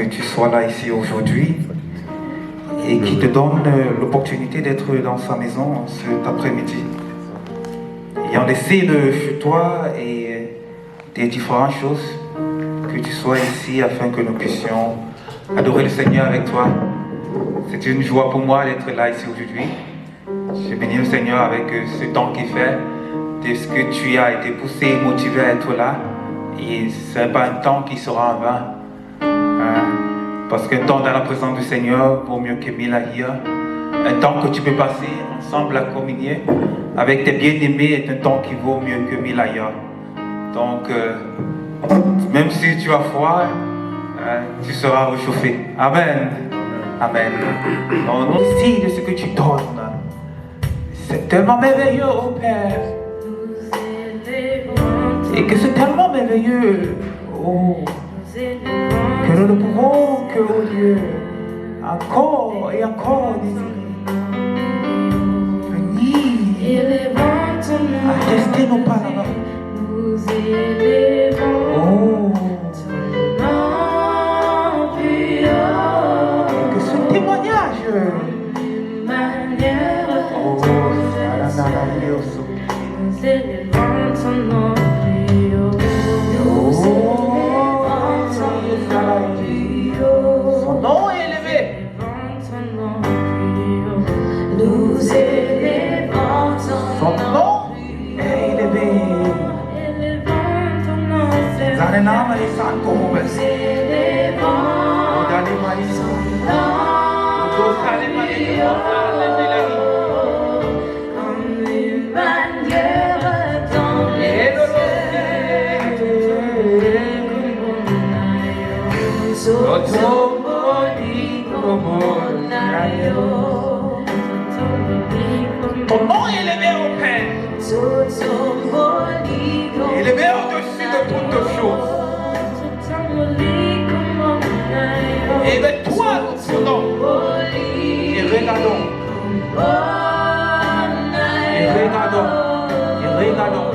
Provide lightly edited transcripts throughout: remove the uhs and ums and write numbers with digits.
tu sois là ici aujourd'hui et qui te donne l'opportunité d'être dans sa maison cet après-midi. Ayant laissé chez toi et des différentes choses, que tu sois ici afin que nous puissions adorer le Seigneur avec toi. C'est une joie pour moi d'être là ici aujourd'hui. Je bénis le Seigneur avec ce temps qu'il fait, de ce que tu as été poussé et motivé à être là. Et ce n'est pas un temps qui sera en vain. Parce qu'un temps dans la présence du Seigneur vaut mieux que 1000 ailleurs. Un temps que tu peux passer ensemble à communier avec tes bien-aimés est un temps qui vaut mieux que 1000 ailleurs. Donc, même si tu as froid, tu seras réchauffé. Amen. Amen. Au nom de ce que tu donnes, c'est tellement merveilleux, oh Père. Et que c'est tellement merveilleux, oh, que nous ne pouvons que, oh Dieu, encore et encore venir attester nos pas là-bas. Oh, que ce témoignage, oh, son nom est élevé. Son nom est élevé. Seine Name ist angehoben. Und alle Weise. Und durch alle Weise. Ton nom est élevé au Père, élevé au-dessus de toutes choses. Élevé-toi ton nom et regardons. Et regardons. Et regardons.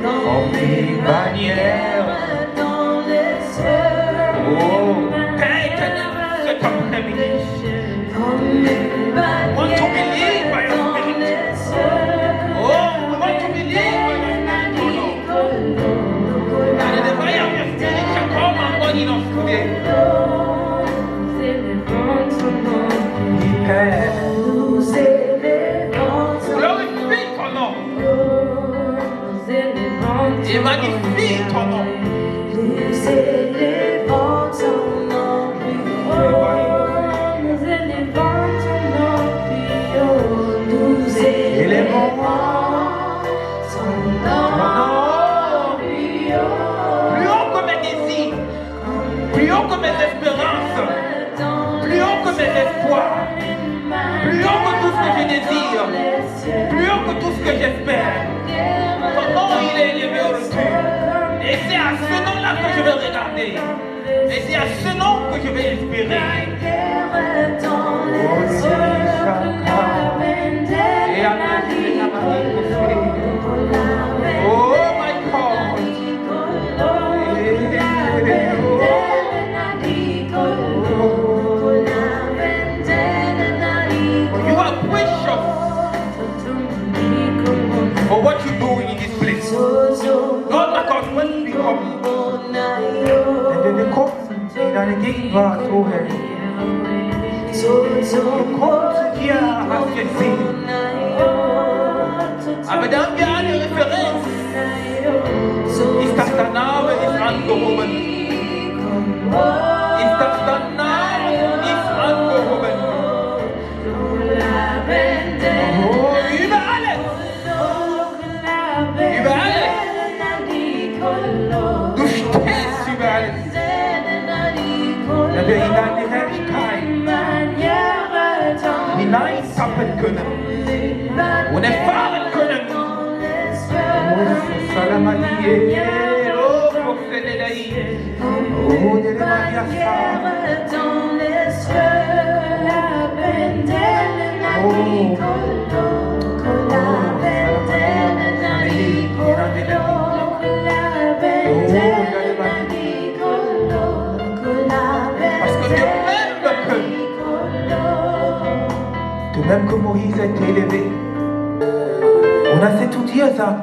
Comme une bannière dans les cieux. Oh, Père éternel, cet après-midi. Want to believe by your spirit. Oh, we want to believe by your spirit. And in the fire of your spirit shall come and burn in us today. Père, glorifie ton nom. Et magnifie ton nom. Nous élevons ton nom plus haut. Nous élevons ton nom plus haut. Nous élevons ton nom plus haut. Plus haut que mes désirs, plus haut que mes espérances, plus haut que mes espoirs, plus haut que tout ce que je désire, plus haut que tout ce que j'espère. Ton nom il est élevé au-dessus. Et c'est à ce nom-là que je vais regarder. Et c'est à ce nom que je vais espérer. Oh my God. You are precious for what you're doing in this place. Lord my God, when we come, and the court dans les guides va trouver. Le compte qui a accepté. Aber dann wir eine Referenz. Ist das der Name, ist angehoben. Ist das der Name, ist angehoben. Oh, über alles. Über alles. Du stehst über alles. Da wir in deine Herrlichkeit hineintappen können und erfahren können. Oh, Salamadier, oh, Prophet Elai, oh, lumière dans les cieux, la bendelle nani colo, la bendelle nani colo, la bendelle nani colo, la bendelle nani colo. De même que Moïse a été élevé, und dass er zu dir sagt,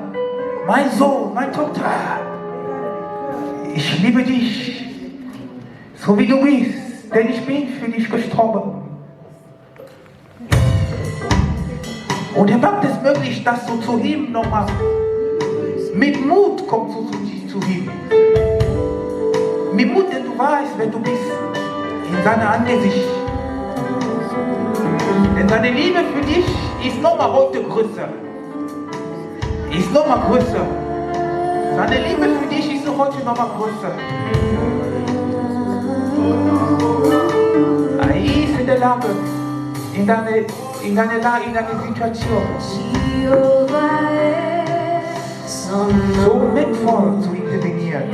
mein Sohn, meine Tochter, ich liebe dich, so wie du bist, denn ich bin für dich gestorben. Und er macht es möglich, dass du zu ihm nochmal mit Mut kommst zu ihm. Mit Mut, denn du weißt, wer du bist, in seiner Angesicht. Denn seine Liebe für dich ist nochmal heute größer. Ist nochmal größer. Seine Liebe für dich ist heute nochmal größer. Er ist in der Lage, in deine Situation so mitvoll zu intervenieren.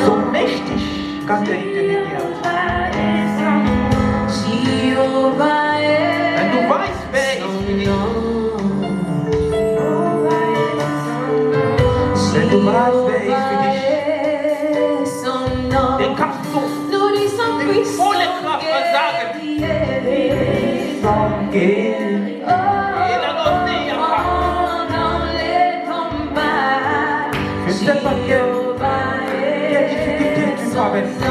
So mächtig kann er intervenieren. Wenn du weißt, wer ist für dich. Wenn du weißt, wer ist für dich, dann kannst du mit voller Kraft sagen, je sais pas quelle difficulté tu traverses.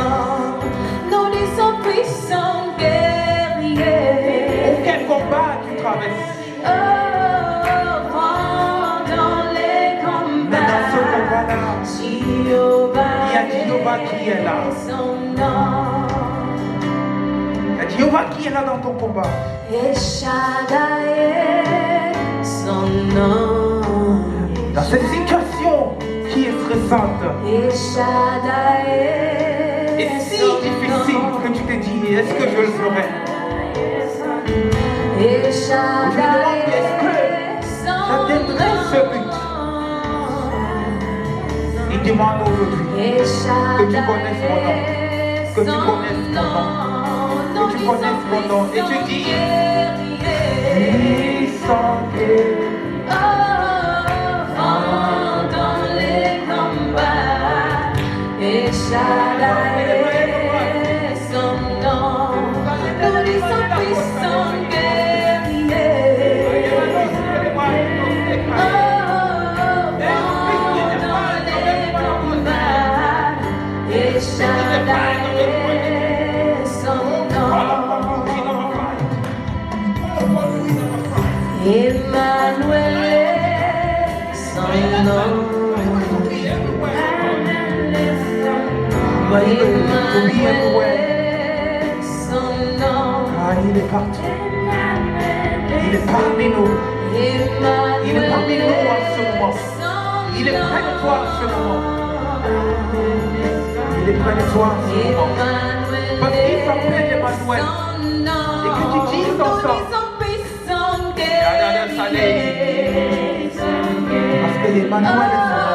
Auquel combat tu traverses. Mais dans ce combat-là, il y a Jéhovah qui est là. Il y a Jéhovah qui est là dans ton combat. Dans cette situation qui est stressante et si difficile que tu te dis, est-ce que je le ferai? Je me demande, est-ce que j'atteindrai ce but? Il demande aujourd'hui que tu connaisses mon nom, que tu connaisses mon nom, que tu connaisses mon nom. Et tu dis, puissant Dieu. Dans les combats, et Shaddai est son nom. Nous disons puissant guerrier. Dans les combats, et Shaddai est son nom. Emmanuel est son nom. Emmanuel est son nom. Ah, il est partout. Il est parmi nous. Il est parmi nous en ce moment. Il est près de toi en ce moment. Il est près de toi en ce moment. Parce qu'il s'appelle Emmanuel. Et que tu dises ensemble. Parce que Emmanuel est son nom.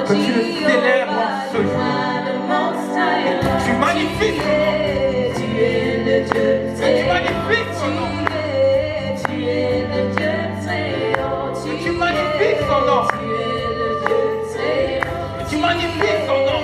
Que tu le célèbres en ce jour. Tu magnifiques son nom. Tu magnifiques son nom. Tu magnifiques son nom. Tu magnifiques son nom.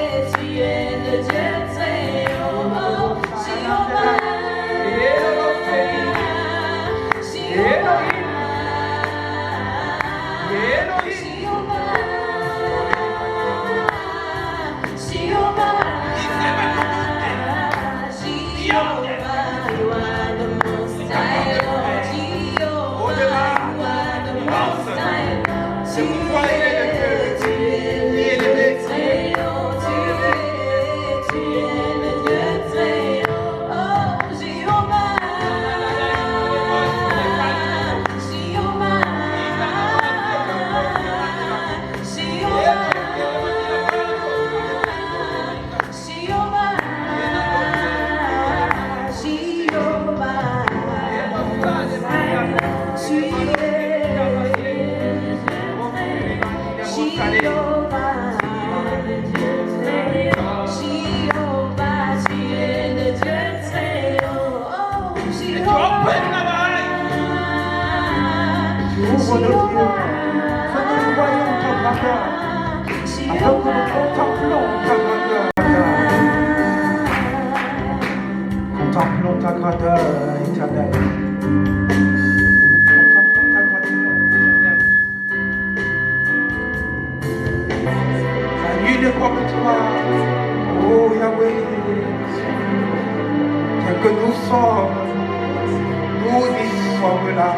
nous y sommes là.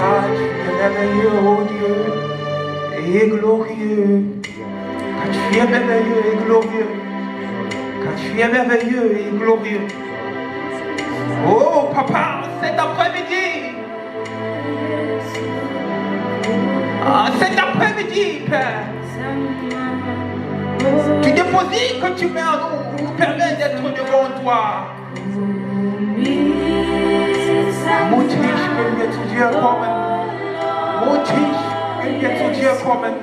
Ah, tu es merveilleux, oh Dieu, et glorieux. Car tu es merveilleux et glorieux. Car tu es merveilleux et glorieux. Oh, papa, cet après-midi. Ah, cet après-midi, Père. Tu déposites que tu mets en nous, nous permet d'être devant toi. Mutig will wir zu dir kommen. Mutig will wir zu dir kommen.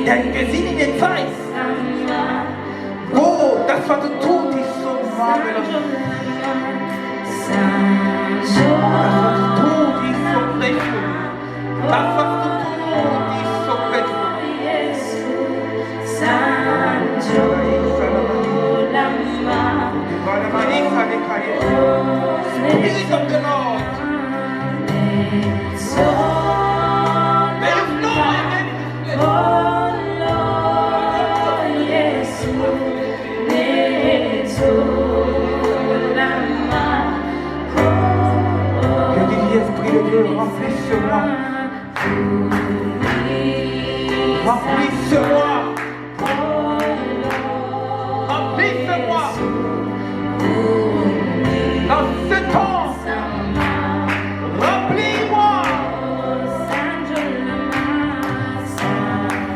Denn wir sind in der Zeit, wo das, was du tust, ist so marvelous. Das, was du tust, ist so prächtig. Das, was du tust, ist so prächtig. Spirit of the Lord, may you flow in this place. Que du Esprit de Dieu remplisse-moi. Remplisse-moi. Remplisse-moi. Dans ce temps, remplis-moi.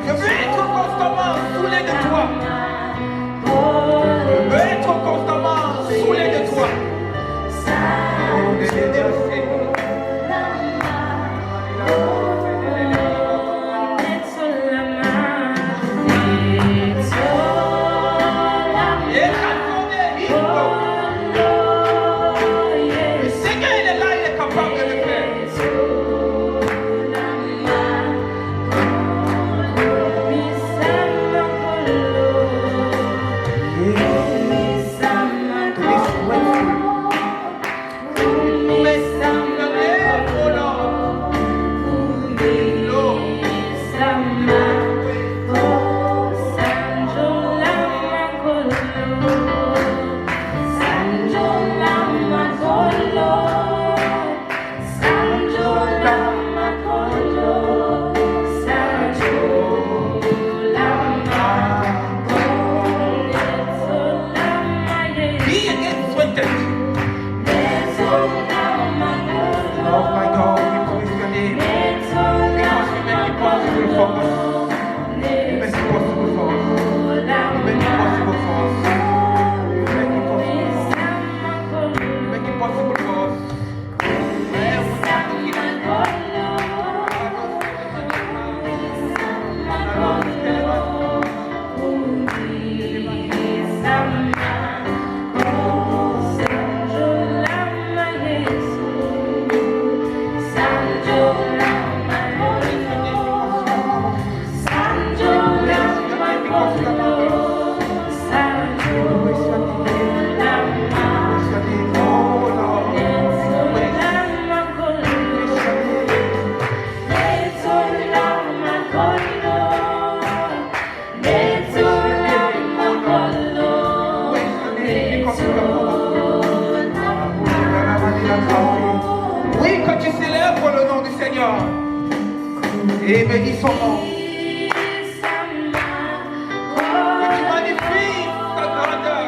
Je veux être constamment saoulé de toi. Je veux être constamment saoulé de toi. Oui, que tu célèbres le nom du Seigneur et bénis son nom. Que tu magnifies sa grandeur.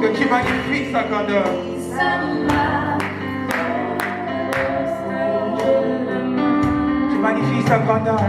Que tu magnifies sa grandeur. Tu magnifies sa grandeur.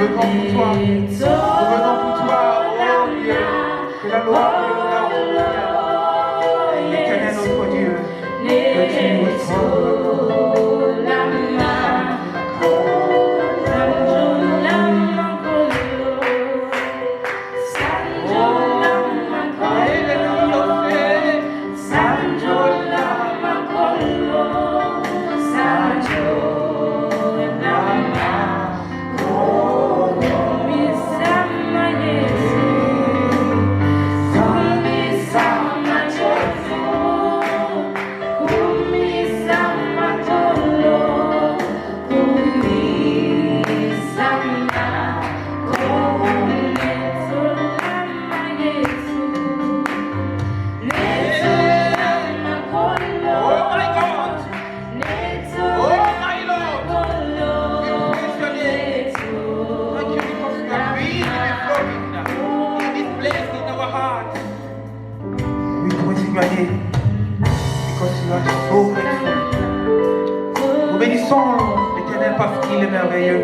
Nous venons pour toi. Nous venons pour toi, oh Dieu. Que la loi, que l'honneur te revienne. L'éternel notre Dieu, que tu reçoives. Nous bénissons l'Éternel parce qu'il est merveilleux,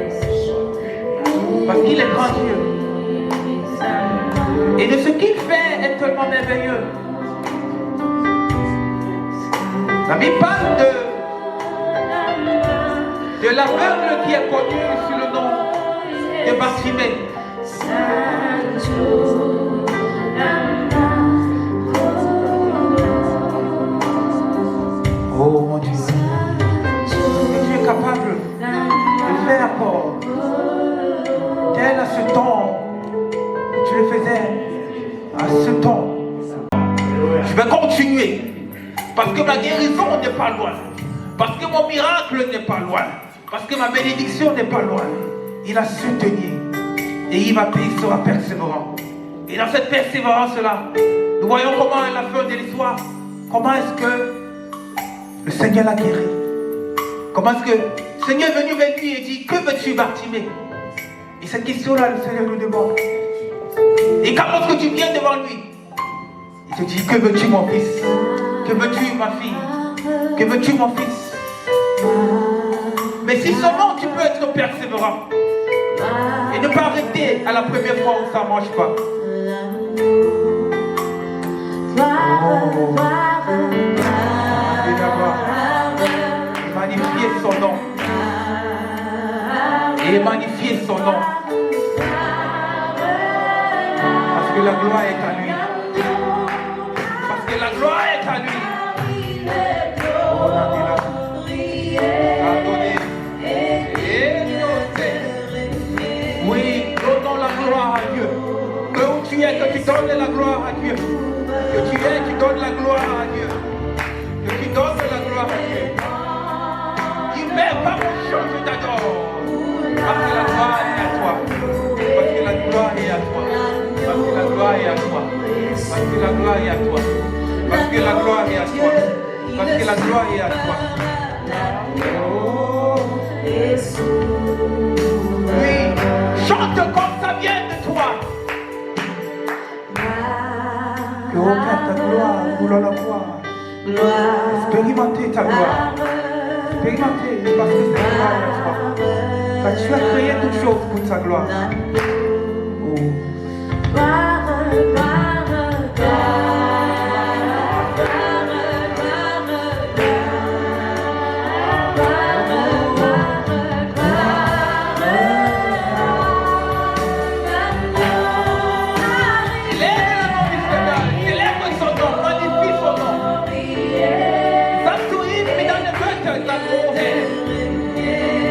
parce qu'il est grand Dieu. Et de ce qu'il fait est tellement merveilleux. La Bible parle de l'aveugle qui est connu sous le nom de Bartimée. Oh mon Dieu, et tu es capable de faire encore, tel à ce temps, tu le faisais à ce temps. Je vais continuer, parce que ma guérison n'est pas loin, parce que mon miracle n'est pas loin, parce que ma bénédiction n'est pas loin. Il a su tenir, et il sera persévérant. Et dans cette persévérance-là, nous voyons comment à la fin de l'histoire, comment est-ce que le Seigneur l'a guéri. Comment est-ce que le Seigneur est venu vers lui et dit, que veux-tu, Bartimée? Et cette question-là, le Seigneur nous demande. Et quand lorsque tu viens devant lui, il te dit, que veux-tu, mon fils? Que veux-tu, ma fille? Que veux-tu, mon fils? Mais si seulement tu peux être persévérant et ne pas arrêter à la première fois où ça ne marche pas. Magnifier son nom. Et magnifier son nom. Parce que la gloire est à lui. Parce que la gloire est à lui. Oh, oui, donnons la gloire à Dieu. Que où tu es, que tu donnes la gloire à Dieu. Que tu es, tu donnes la gloire à Dieu. Que tu donnes la gloire à Dieu. Mais pas mon chant, je t'adore. Parce que la gloire est à toi. Parce que la gloire est à toi. Parce que la gloire est à toi. Parce que la gloire est à toi. Parce que la gloire est à toi. Parce que la gloire est à toi. Oh. Oui, chante comme ça vient de toi. Que regarde ta gloire, voulons la voir. Expérimentez ta gloire. Expérimentez parce que c'est la gloire à toi. Car tu as créé toutes choses pour ta gloire. Oh.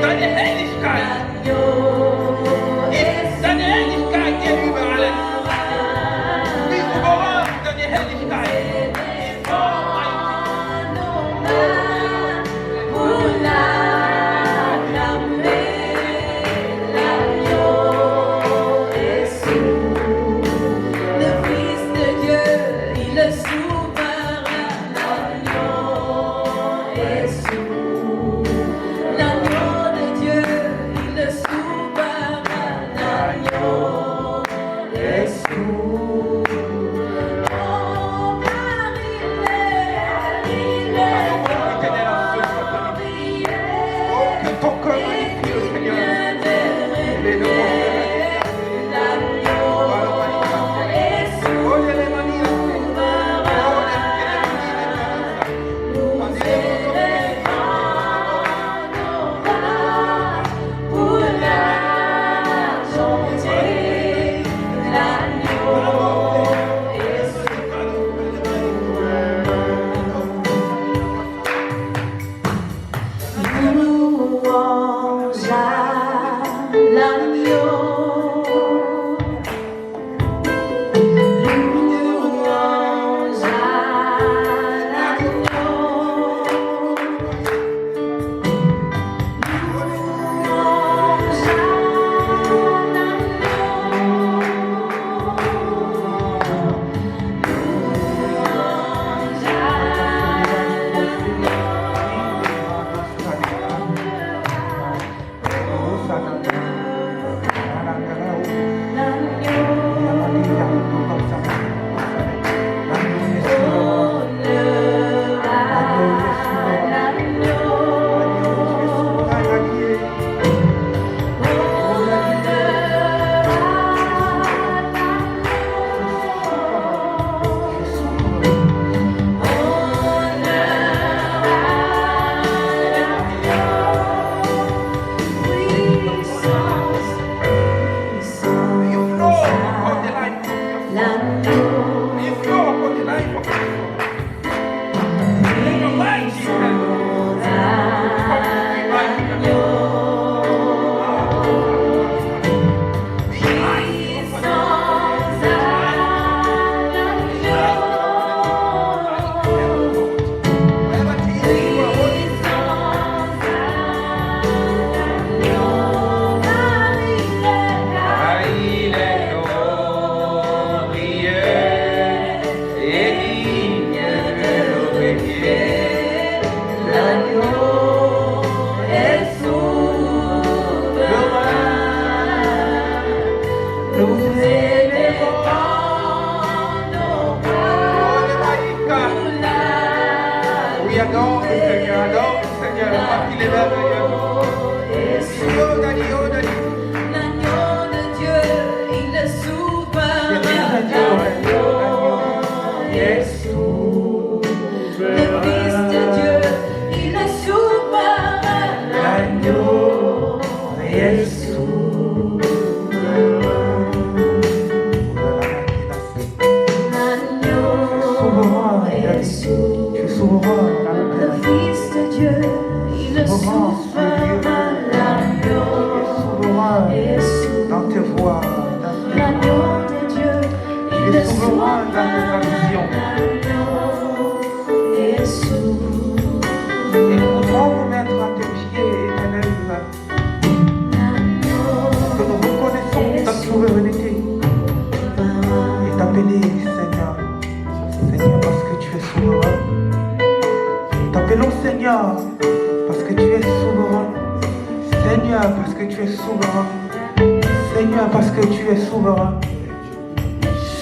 Deine Herrlichkeit. beauté, l'agneau est souverain. Louange à l'agneau.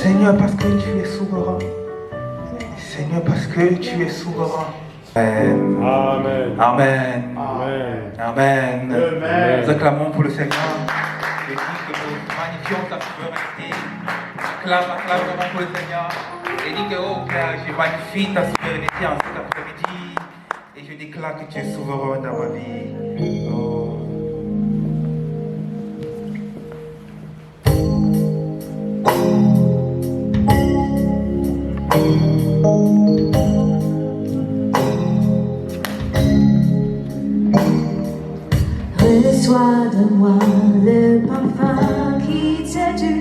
Seigneur, parce que tu es souverain. Seigneur, parce que tu es souverain. Amen. Amen. Amen. Amen. Amen. Amen. Nous acclamons pour le Seigneur. Je dis que nous magnifions ta souveraineté. Acclame vraiment pour le Seigneur. Et dis que, oh Père, je magnifie ta souveraineté en cet après-midi. Et je déclare que tu es souverain dans ma vie. Oh. Reçois de moi le parfum qui t'est dû,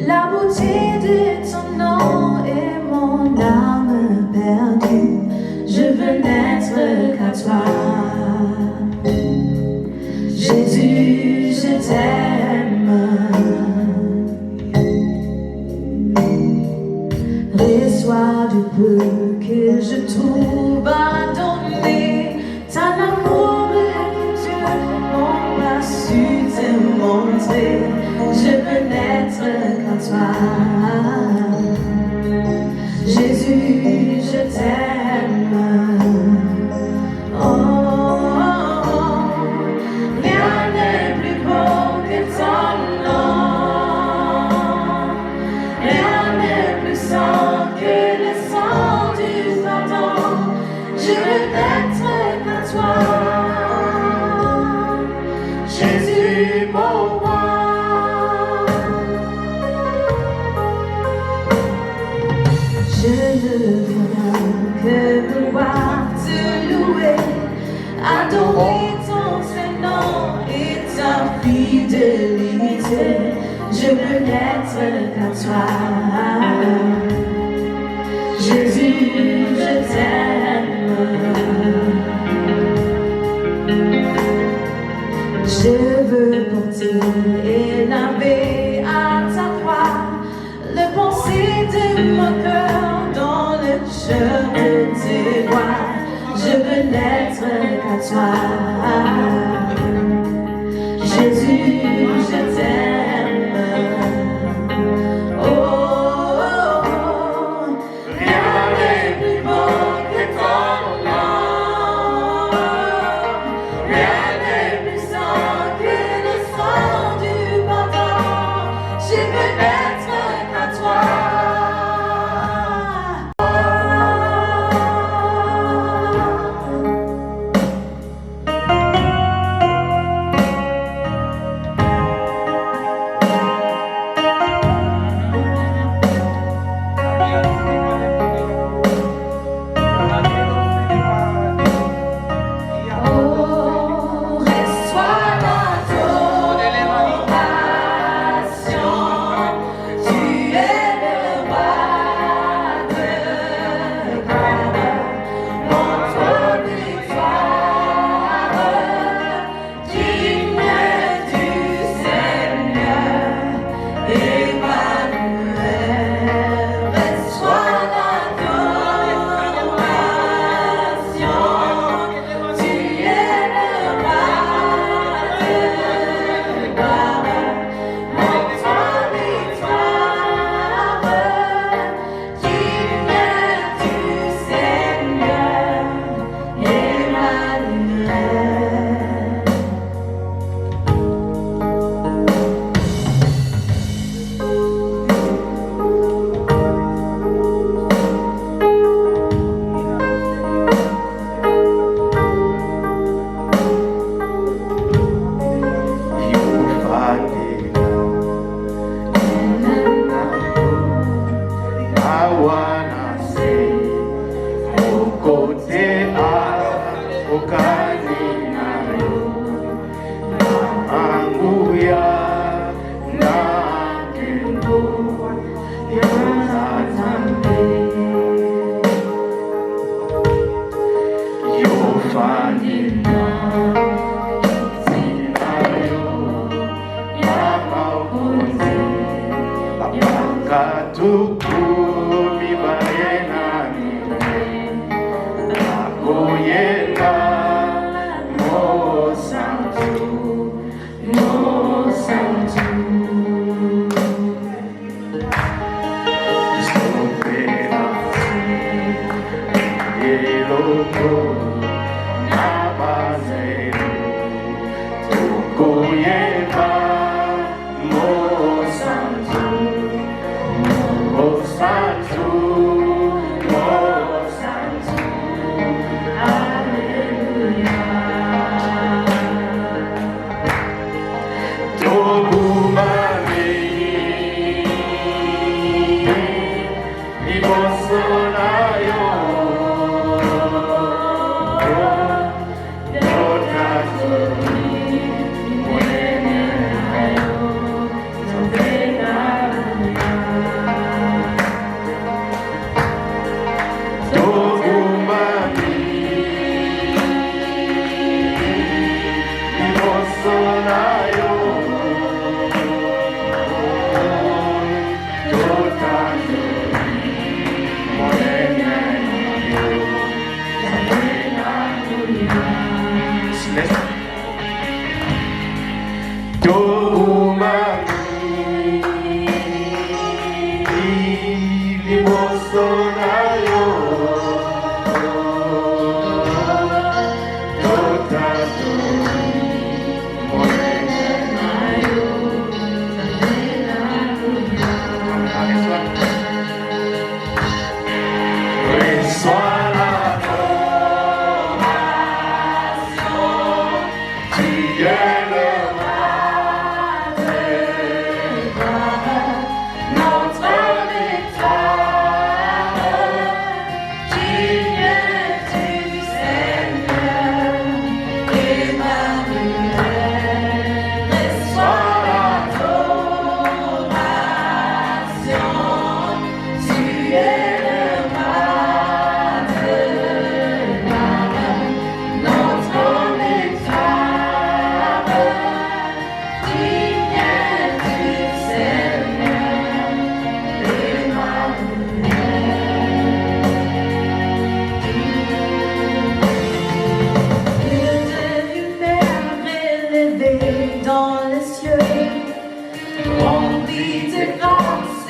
la beauté de ton nom et mon âme perdue. Je veux n'être qu'à toi. Jésus, je t'aime. Reçois du peu que je trouve à donner. Ton amour que Dieu m'ont pas su te montrer. Je veux n'être qu'à toi. Jésus, je t'aime. Oh, oh, oh. Rien n'est plus beau que ton nom. Rien n'est plus saint que le sang du pardon. Je veux n'être qu'à toi. Jésus, mon roi. adorer ton Saint-Nom et ta fidélité. Je veux n'être qu'à toi. Jésus, je t'aime. Je veux porter et laver à ta croix le pensée de mon cœur dans le chemin de tes voies. Je veux n'être qu'à toi. Jésus, je t'aime. Oh, oh, oh, rien n'est plus beau que ton nom. Rien n'est plus saint que le sang du pardon. Je veux n'être qu'à toi. Oh,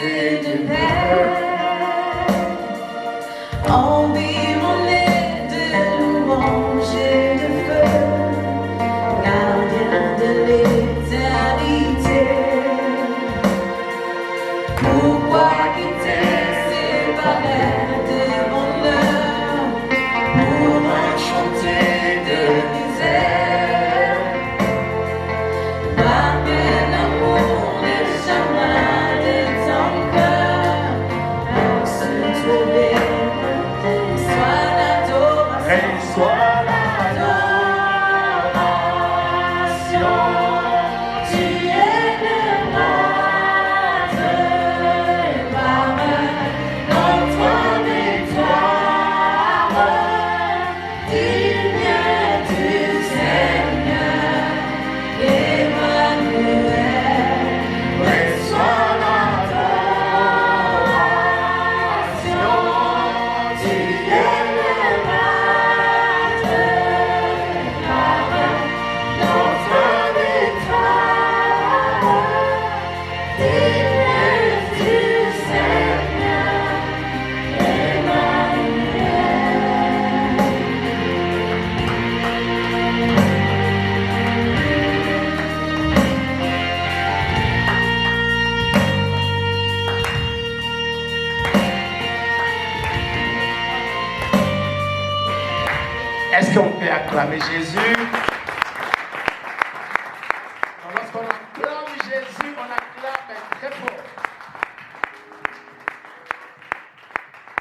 et de paix, environné de louanges et de feu, gardien de l'éternité. Pourquoi quitter ces barrières de bonheur pour un chantier de misère? Ramène l'amour des chemins de ton cœur, pour se trouver, soit l'adoration, soit l'adoration. Tu es le maître, notre victoire, digne du Seigneur, Emmanuel, reçois l'adoration. Tu es le maître, notre victoire, digne du Seigneur, Emmanuel. Est-ce qu'on peut acclamer Jésus? Donc, lorsqu'on acclame Jésus, on acclame très fort.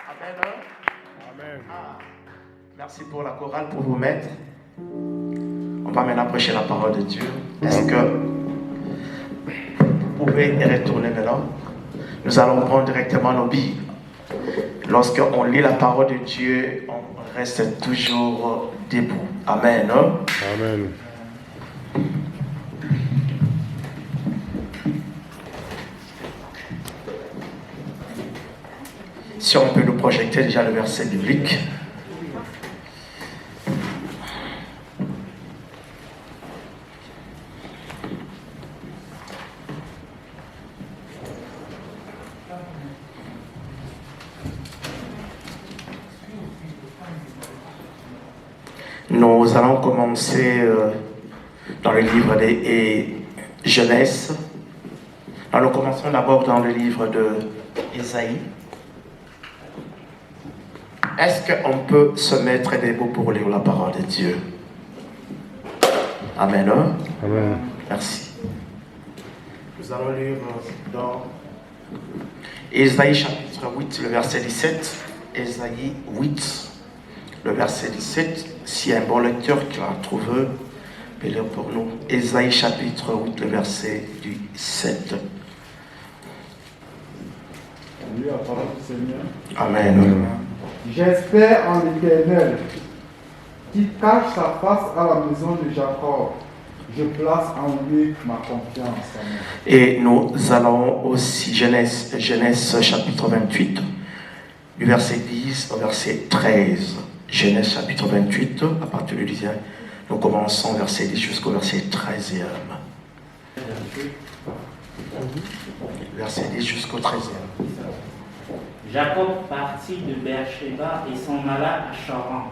Amen. Amen. Merci pour la chorale, pour vous mettre. On va maintenant prêcher la parole de Dieu. Est-ce que vous pouvez y retourner maintenant? Nous allons prendre directement nos Bibles. Lorsqu'on lit la parole de Dieu, on reste toujours debout. Amen. Amen. Si on peut nous projeter déjà le verset biblique. Nous allons commencer dans le livre de Genèse. Alors, nous commençons d'abord dans le livre de Ésaïe. Est-ce qu'on peut se mettre debout pour lire la parole de Dieu? Amen. Amen. Merci. Nous allons lire dans Ésaïe chapitre 8, le verset 17. Ésaïe 8, le verset 17. S'il y a un bon lecteur qui l'a trouvé, peut lire pour nous. Ésaïe chapitre 8, le verset 17. Lis la parole du Seigneur. Amen. J'espère en l'Éternel, qui cache sa face à la maison de Jacob. Je place en lui ma confiance. Amen. Et nous allons aussi Genèse chapitre 28, du verset 10 au verset 13. Genèse chapitre 28, à partir du 10e, nous commençons verset 10 jusqu'au verset 13e. Verset 10 jusqu'au 13e. Jacob partit de Beersheba et s'en alla à Charan.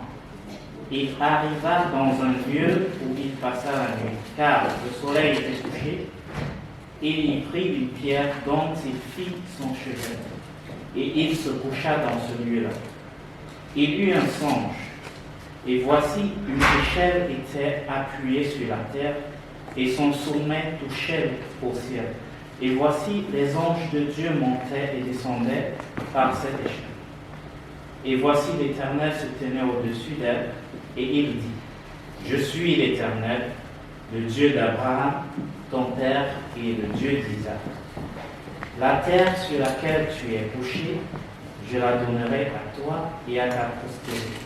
Il arriva dans un lieu où il passa la nuit, car le soleil était couché. Il y prit une pierre dont il fit son chevet, et il se coucha dans ce lieu-là. Il eut un songe, et voici une échelle était appuyée sur la terre, et son sommet touchait au ciel. Et voici les anges de Dieu montaient et descendaient par cette échelle. Et voici l'Éternel se tenait au-dessus d'elle, et il dit: Je suis l'Éternel, le Dieu d'Abraham, ton père, et le Dieu d'Isaac. La terre sur laquelle tu es couché, je la donnerai à toi et à ta postérité.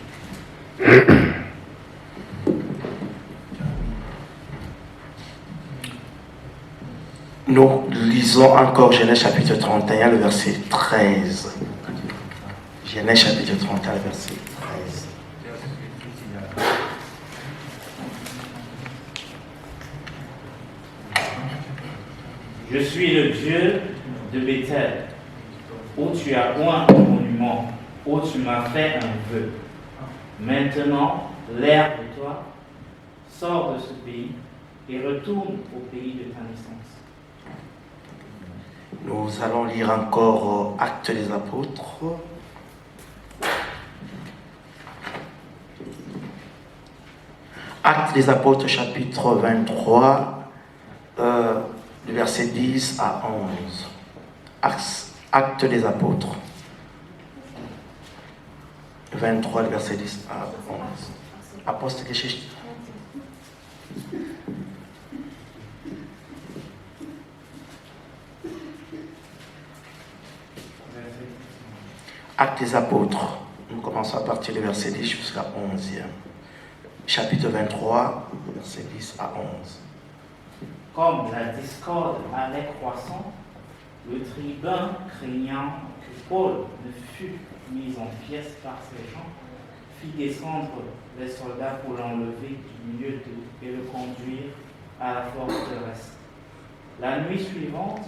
Nous lisons encore Genèse chapitre 31, le verset 13. Genèse chapitre 31, le verset 13. Je suis le Dieu de Béthel, où tu as oint un monument, où tu m'as fait un vœu. Maintenant, l'air de toi, sors de ce pays et retourne au pays de ta naissance. Nous allons lire encore Actes des Apôtres. Actes des Apôtres, chapitre 23, du verset 10 à 11. Actes des Apôtres. 23, le verset 10 à 11. Apostelgeschichte. Actes des Apôtres. Nous commençons à partir du verset 10 jusqu'à 11e. Chapitre 23, verset 10 à 11. Comme la discorde allait croissant, le tribun, craignant que Paul ne fût mis en pièces par ces gens, fit descendre les soldats pour l'enlever du milieu d'eux et le conduire à la forteresse. La nuit suivante,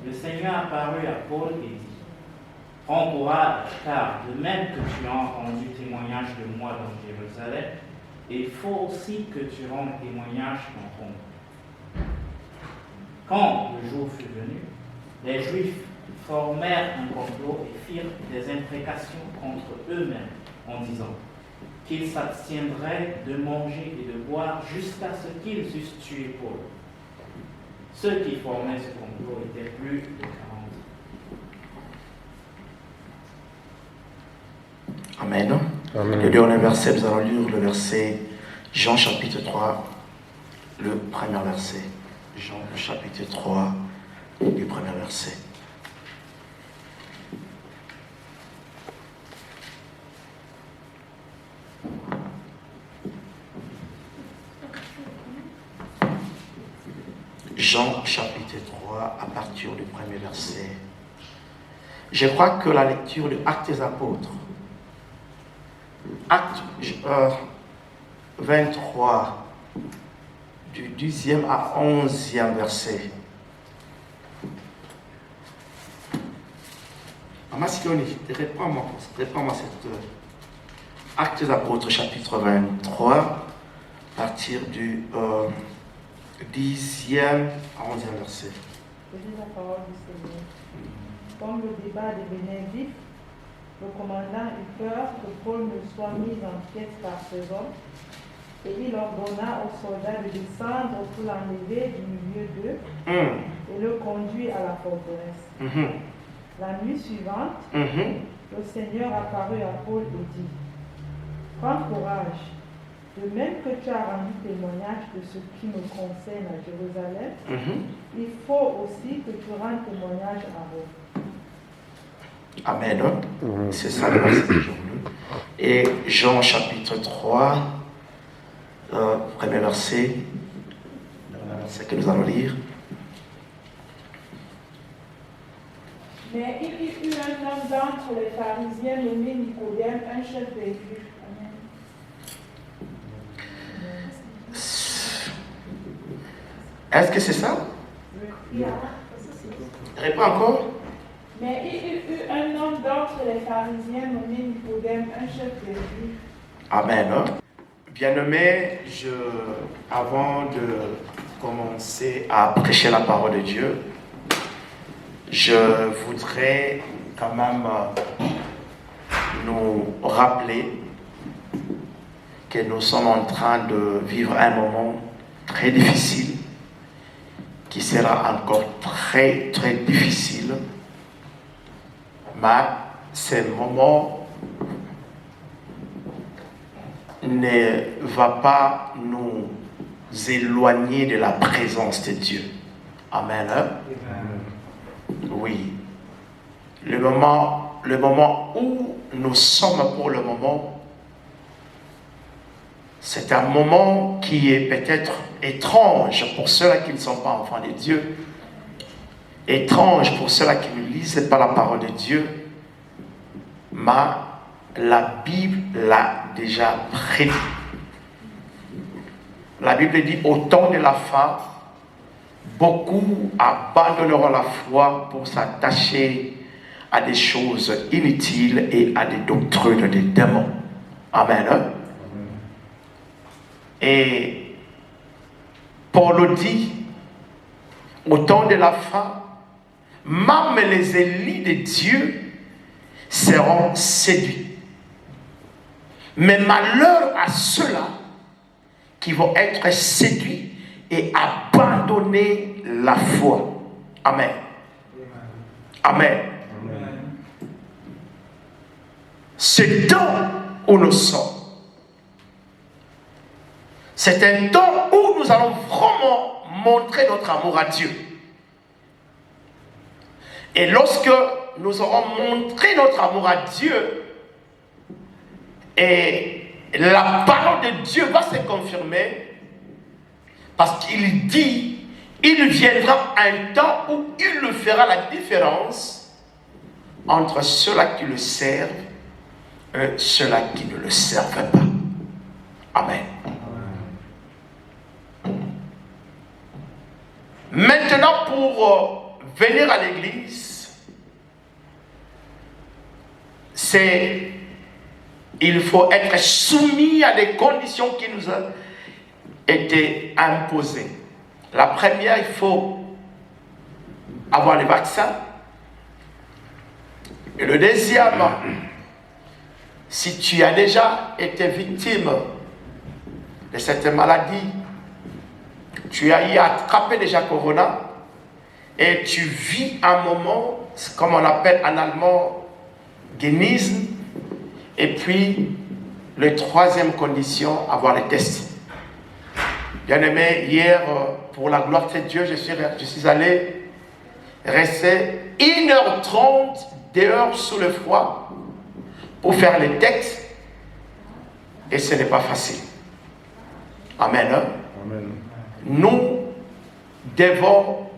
le Seigneur apparut à Paul et dit: prends courage, car de même que tu as rendu témoignage de moi dans Jérusalem, il faut aussi que tu rendes témoignage dans ton monde. Quand le jour fut venu, les Juifs formèrent un complot et firent des imprécations contre eux-mêmes en disant qu'ils s'abstiendraient de manger et de boire jusqu'à ce qu'ils eussent tué Paul. Ceux qui formaient ce complot étaient plus de 40. Amen. Amen. Le dernier verset, nous allons lire le verset Jean chapitre 3, le premier verset. Jean chapitre 3, le premier verset. Jean chapitre 3, à partir du premier verset. Je crois que la lecture de Actes des Apôtres, Acte 23, du 10e à 11e verset. Maman Sioni, réprends-moi cette Acte des Apôtres, chapitre 23, à partir du 10e à 11e verset. Je lis la parole du Seigneur. Comme le débat devenait vif, le commandant eut peur que Paul ne soit mis en pièces par ces hommes, et il ordonna aux soldats de descendre pour l'enlever du milieu d'eux et le conduire à la forteresse. La nuit suivante, le Seigneur apparut à Paul et dit: prends courage, de même que tu as rendu témoignage de ce qui me concerne à Jérusalem, il faut aussi que tu rendes témoignage à Rome. Amen. C'est ça le verset d'aujourd'hui. Et Jean chapitre 3, premier verset, que nous allons lire. Mais il y eut un homme d'entre les pharisiens nommé Nicodème, un chef des Juifs. Est-ce que c'est ça? Réponds encore. Mais il y eut un homme d'entre les pharisiens nommé Nicodème, un chef des Juifs. Amen. Bien-aimé, avant de commencer à prêcher la parole de Dieu, je voudrais quand même nous rappeler que nous sommes en train de vivre un moment très difficile, qui sera encore très très difficile, mais ce moment ne va pas nous éloigner de la présence de Dieu. Amen. Oui. Le moment où nous sommes pour le moment, c'est un moment qui est peut-être étrange pour ceux-là qui ne sont pas enfants de Dieu, étrange pour ceux-là qui ne lisent pas la parole de Dieu, mais la Bible l'a déjà prédit. La Bible dit: au temps de la fin, beaucoup abandonneront la foi pour s'attacher à des choses inutiles et à des doctrines des démons. Amen. Et Paul dit, au temps de la fin, même les élus de Dieu seront séduits. Mais malheur à ceux-là qui vont être séduits et abandonner la foi. Amen. Amen. Ce temps où nous sommes, c'est un temps où nous allons vraiment montrer notre amour à Dieu. Et lorsque nous aurons montré notre amour à Dieu, et la parole de Dieu va se confirmer, parce qu'il dit, il viendra un temps où il fera la différence entre ceux-là qui le servent et ceux-là qui ne le servent pas. Amen. Maintenant, pour venir à l'église, il faut être soumis à des conditions qui nous ont été imposées. La première, il faut avoir les vaccins. Et le deuxième, si tu as déjà été victime de cette maladie, tu as eu attrapé déjà Corona et tu vis un moment, comme on appelle en allemand, Genießen. Et puis, la troisième condition, avoir les tests. Bien aimé, hier, pour la gloire de Dieu, je suis allé rester 1h30 dehors sous le froid pour faire les tests. Et ce n'est pas facile. Amen. Amen. Nous devons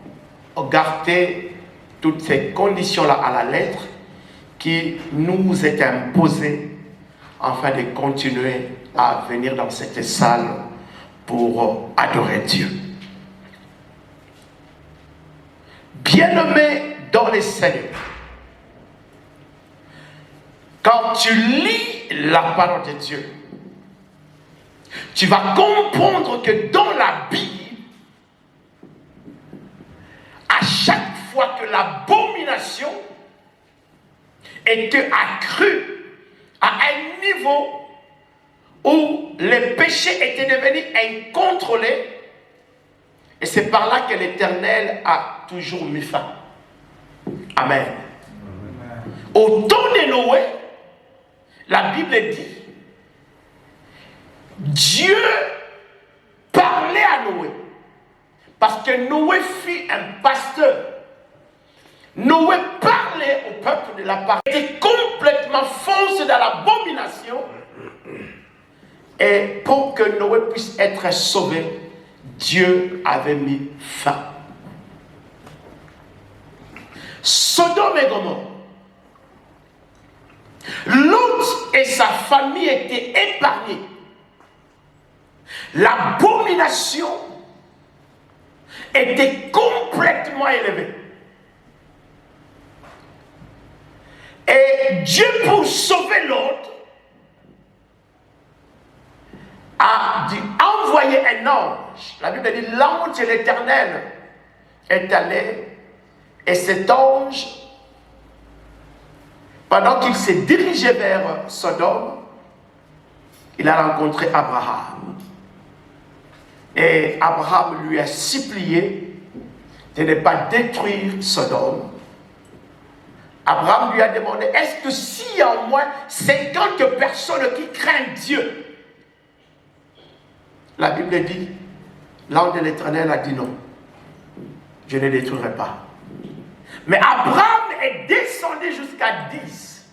garder toutes ces conditions-là à la lettre qui nous est imposées afin de continuer à venir dans cette salle pour adorer Dieu. Bien-aimé dans les Seigneurs, quand tu lis la parole de Dieu, tu vas comprendre que dans la Bible, à chaque fois que l'abomination était accrue à un niveau où les péchés étaient devenus incontrôlés, et c'est par là que l'Éternel a toujours mis fin. Amen. Au temps de Noé, la Bible dit, Dieu parlait à Noé, parce que Noé fut un pasteur. Noé parlait au peuple de la parole, était complètement foncé dans l'abomination, et pour que Noé puisse être sauvé, Dieu avait mis fin. Sodome et Gomorrhe, Lot et sa famille étaient épargnés. L'abomination était complètement élevée. Et Dieu, pour sauver l'autre, a dû envoyer un ange. La Bible dit, l'ange de l'Éternel est allé, et cet ange, pendant qu'il s'est dirigé vers Sodome, il a rencontré Abraham. Et Abraham lui a supplié de ne pas détruire Sodome. Abraham lui a demandé, est-ce que s'il y a au moins 50 personnes qui craignent Dieu? La Bible dit, l'ange de l'Éternel a dit non, je ne détruirai pas. Mais Abraham est descendu jusqu'à 10.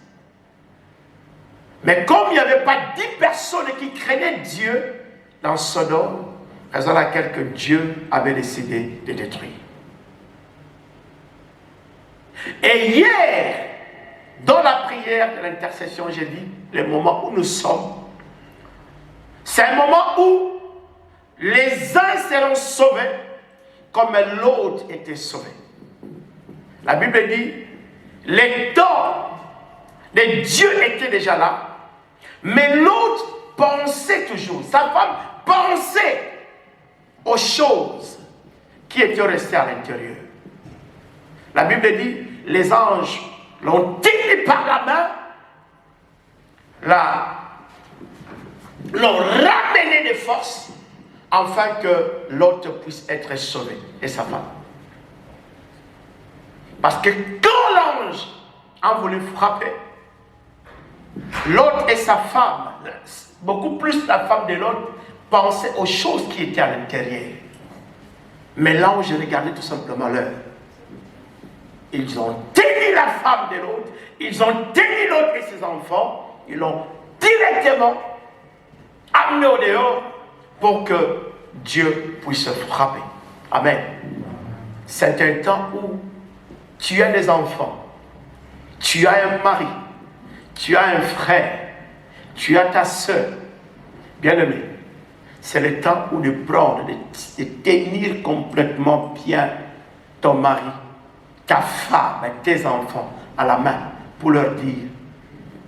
Mais comme il n'y avait pas 10 personnes qui craignaient Dieu dans Sodome, raison à laquelle que Dieu avait décidé de détruire. Et hier, dans la prière de l'intercession, j'ai dit, le moment où nous sommes, c'est un moment où les uns seront sauvés comme l'autre était sauvé. La Bible dit, Les dons de Dieu étaient déjà là, mais l'autre pensait toujours, sa femme pensait aux choses qui étaient restées à l'intérieur. La Bible dit, les anges l'ont tenu par la main, l'ont ramené de force, afin que l'autre puisse être sauvé, et sa femme. Parce que quand l'ange a voulu frapper, l'autre et sa femme, beaucoup plus la femme de l'autre, pensaient aux choses qui étaient à l'intérieur. Mais l'ange regardait tout simplement l'heure. Ils ont tenu la femme de l'autre, ils ont tenu l'autre et ses enfants, ils l'ont directement amené au dehors pour que Dieu puisse frapper. Amen. C'est un temps où tu as des enfants, tu as un mari, tu as un frère, tu as ta soeur. Bien-aimé, c'est le temps où de prendre, de tenir complètement bien ton mari, ta femme et tes enfants à la main pour leur dire,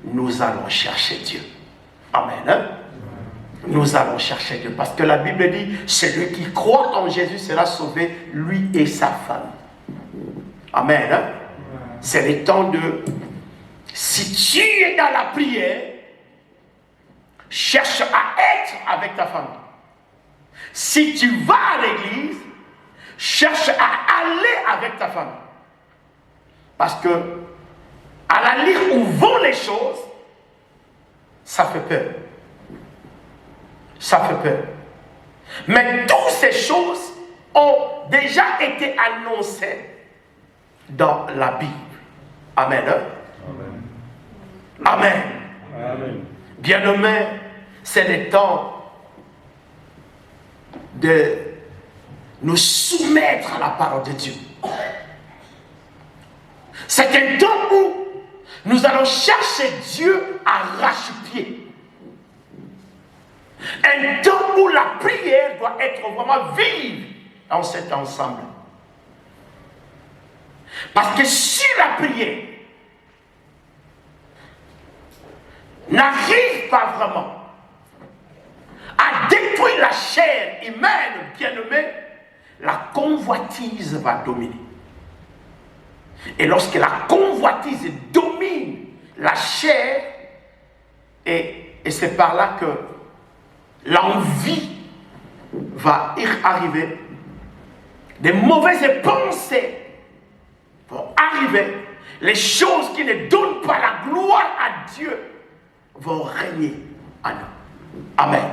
nous allons chercher Dieu. Amen. Hein? Nous allons chercher Dieu. Parce que la Bible dit, celui qui croit en Jésus sera sauvé, lui et sa femme. Amen. Hein? C'est le temps de, si tu es dans la prière, cherche à être avec ta famille. Si tu vas à l'église, cherche à aller avec ta famille. Parce que, à la lire où vont les choses, ça fait peur. Ça fait peur. Mais toutes ces choses ont déjà été annoncées dans la Bible. Amen. Hein? Amen. Amen. Bien-aimé, c'est le temps de nous soumettre à la parole de Dieu. C'est un temps où nous allons chercher Dieu à arrache-pied. Un temps où la prière doit être vraiment vive dans cet ensemble. Parce que si la prière n'arrive pas vraiment à détruire la chair humaine, bien-aimée, la convoitise va dominer. Et lorsque la convoitise domine la chair, et c'est par là que l'envie va y arriver, des mauvaises pensées vont arriver, les choses qui ne donnent pas la gloire à Dieu vont régner à nous. Amen.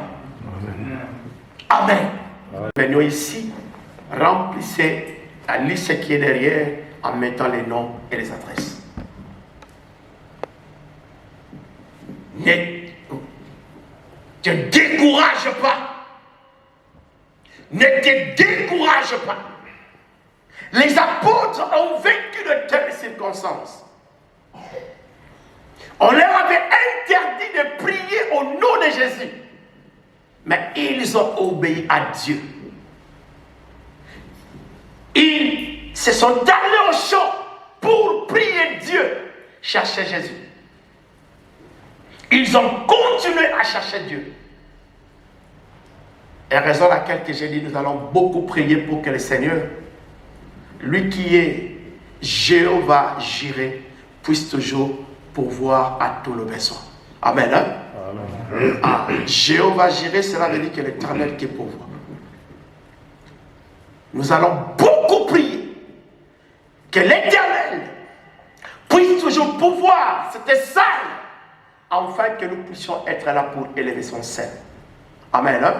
Amen. Venons ici, remplissez la liste qui est derrière en mettant les noms et les adresses. Ne te décourage pas. Ne te décourage pas. Les apôtres ont vécu de telles circonstances. On leur avait interdit de prier au nom de Jésus. Mais ils ont obéi à Dieu. Ils se sont allés au champ pour prier Dieu, chercher Jésus. Ils ont continué à chercher Dieu. Et raison à laquelle que j'ai dit, nous allons beaucoup prier pour que le Seigneur, lui qui est Jéhovah Jireh, puisse toujours pourvoir à tous nos besoins. Amen. Hein? Amen. Ah, Jéhovah Jireh, cela veut dire que l'Éternel qui pourvoit. Nous allons beaucoup prier que l'Éternel puisse toujours pouvoir cette salle, afin que nous puissions être là pour élever son sein. Amen. Hein?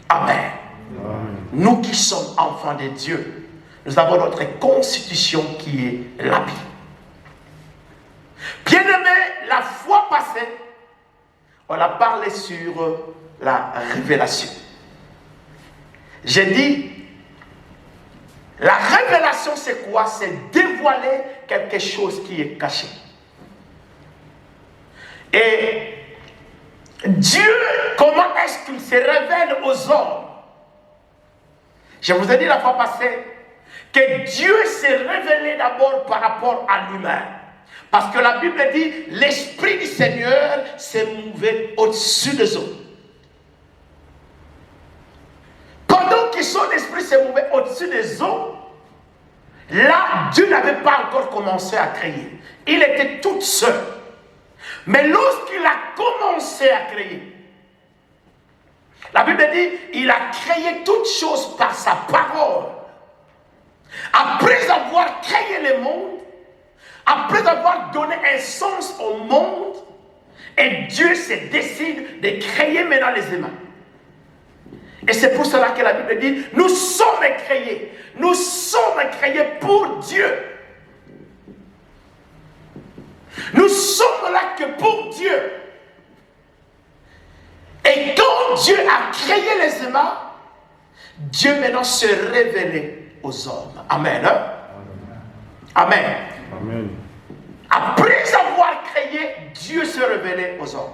Amen. Amen. Nous qui sommes enfants de Dieu, nous avons notre constitution qui est la Bible. Bien-aimés, la fois passée, on a parlé sur la révélation. J'ai dit, la révélation c'est quoi? C'est dévoiler quelque chose qui est caché. Et Dieu, comment est-ce qu'il se révèle aux hommes? Je vous ai dit la fois passée que Dieu s'est révélé d'abord par rapport à l'humain. Parce que la Bible dit, l'Esprit du Seigneur s'est mouvé au-dessus des eaux. Pendant que son esprit s'est mouvé au-dessus des eaux, là, Dieu n'avait pas encore commencé à créer. Il était tout seul. Mais lorsqu'il a commencé à créer, la Bible dit, il a créé toutes choses par sa parole. Après avoir créé le monde, après avoir donné un sens au monde, et Dieu se décide de créer maintenant les humains. Et c'est pour cela que la Bible dit, nous sommes créés. Nous sommes créés pour Dieu. Nous sommes là que pour Dieu. Et quand Dieu a créé les humains, Dieu maintenant se révélait aux hommes. Amen. Hein? Amen. Amen. Après avoir créé, Dieu se révélait aux hommes.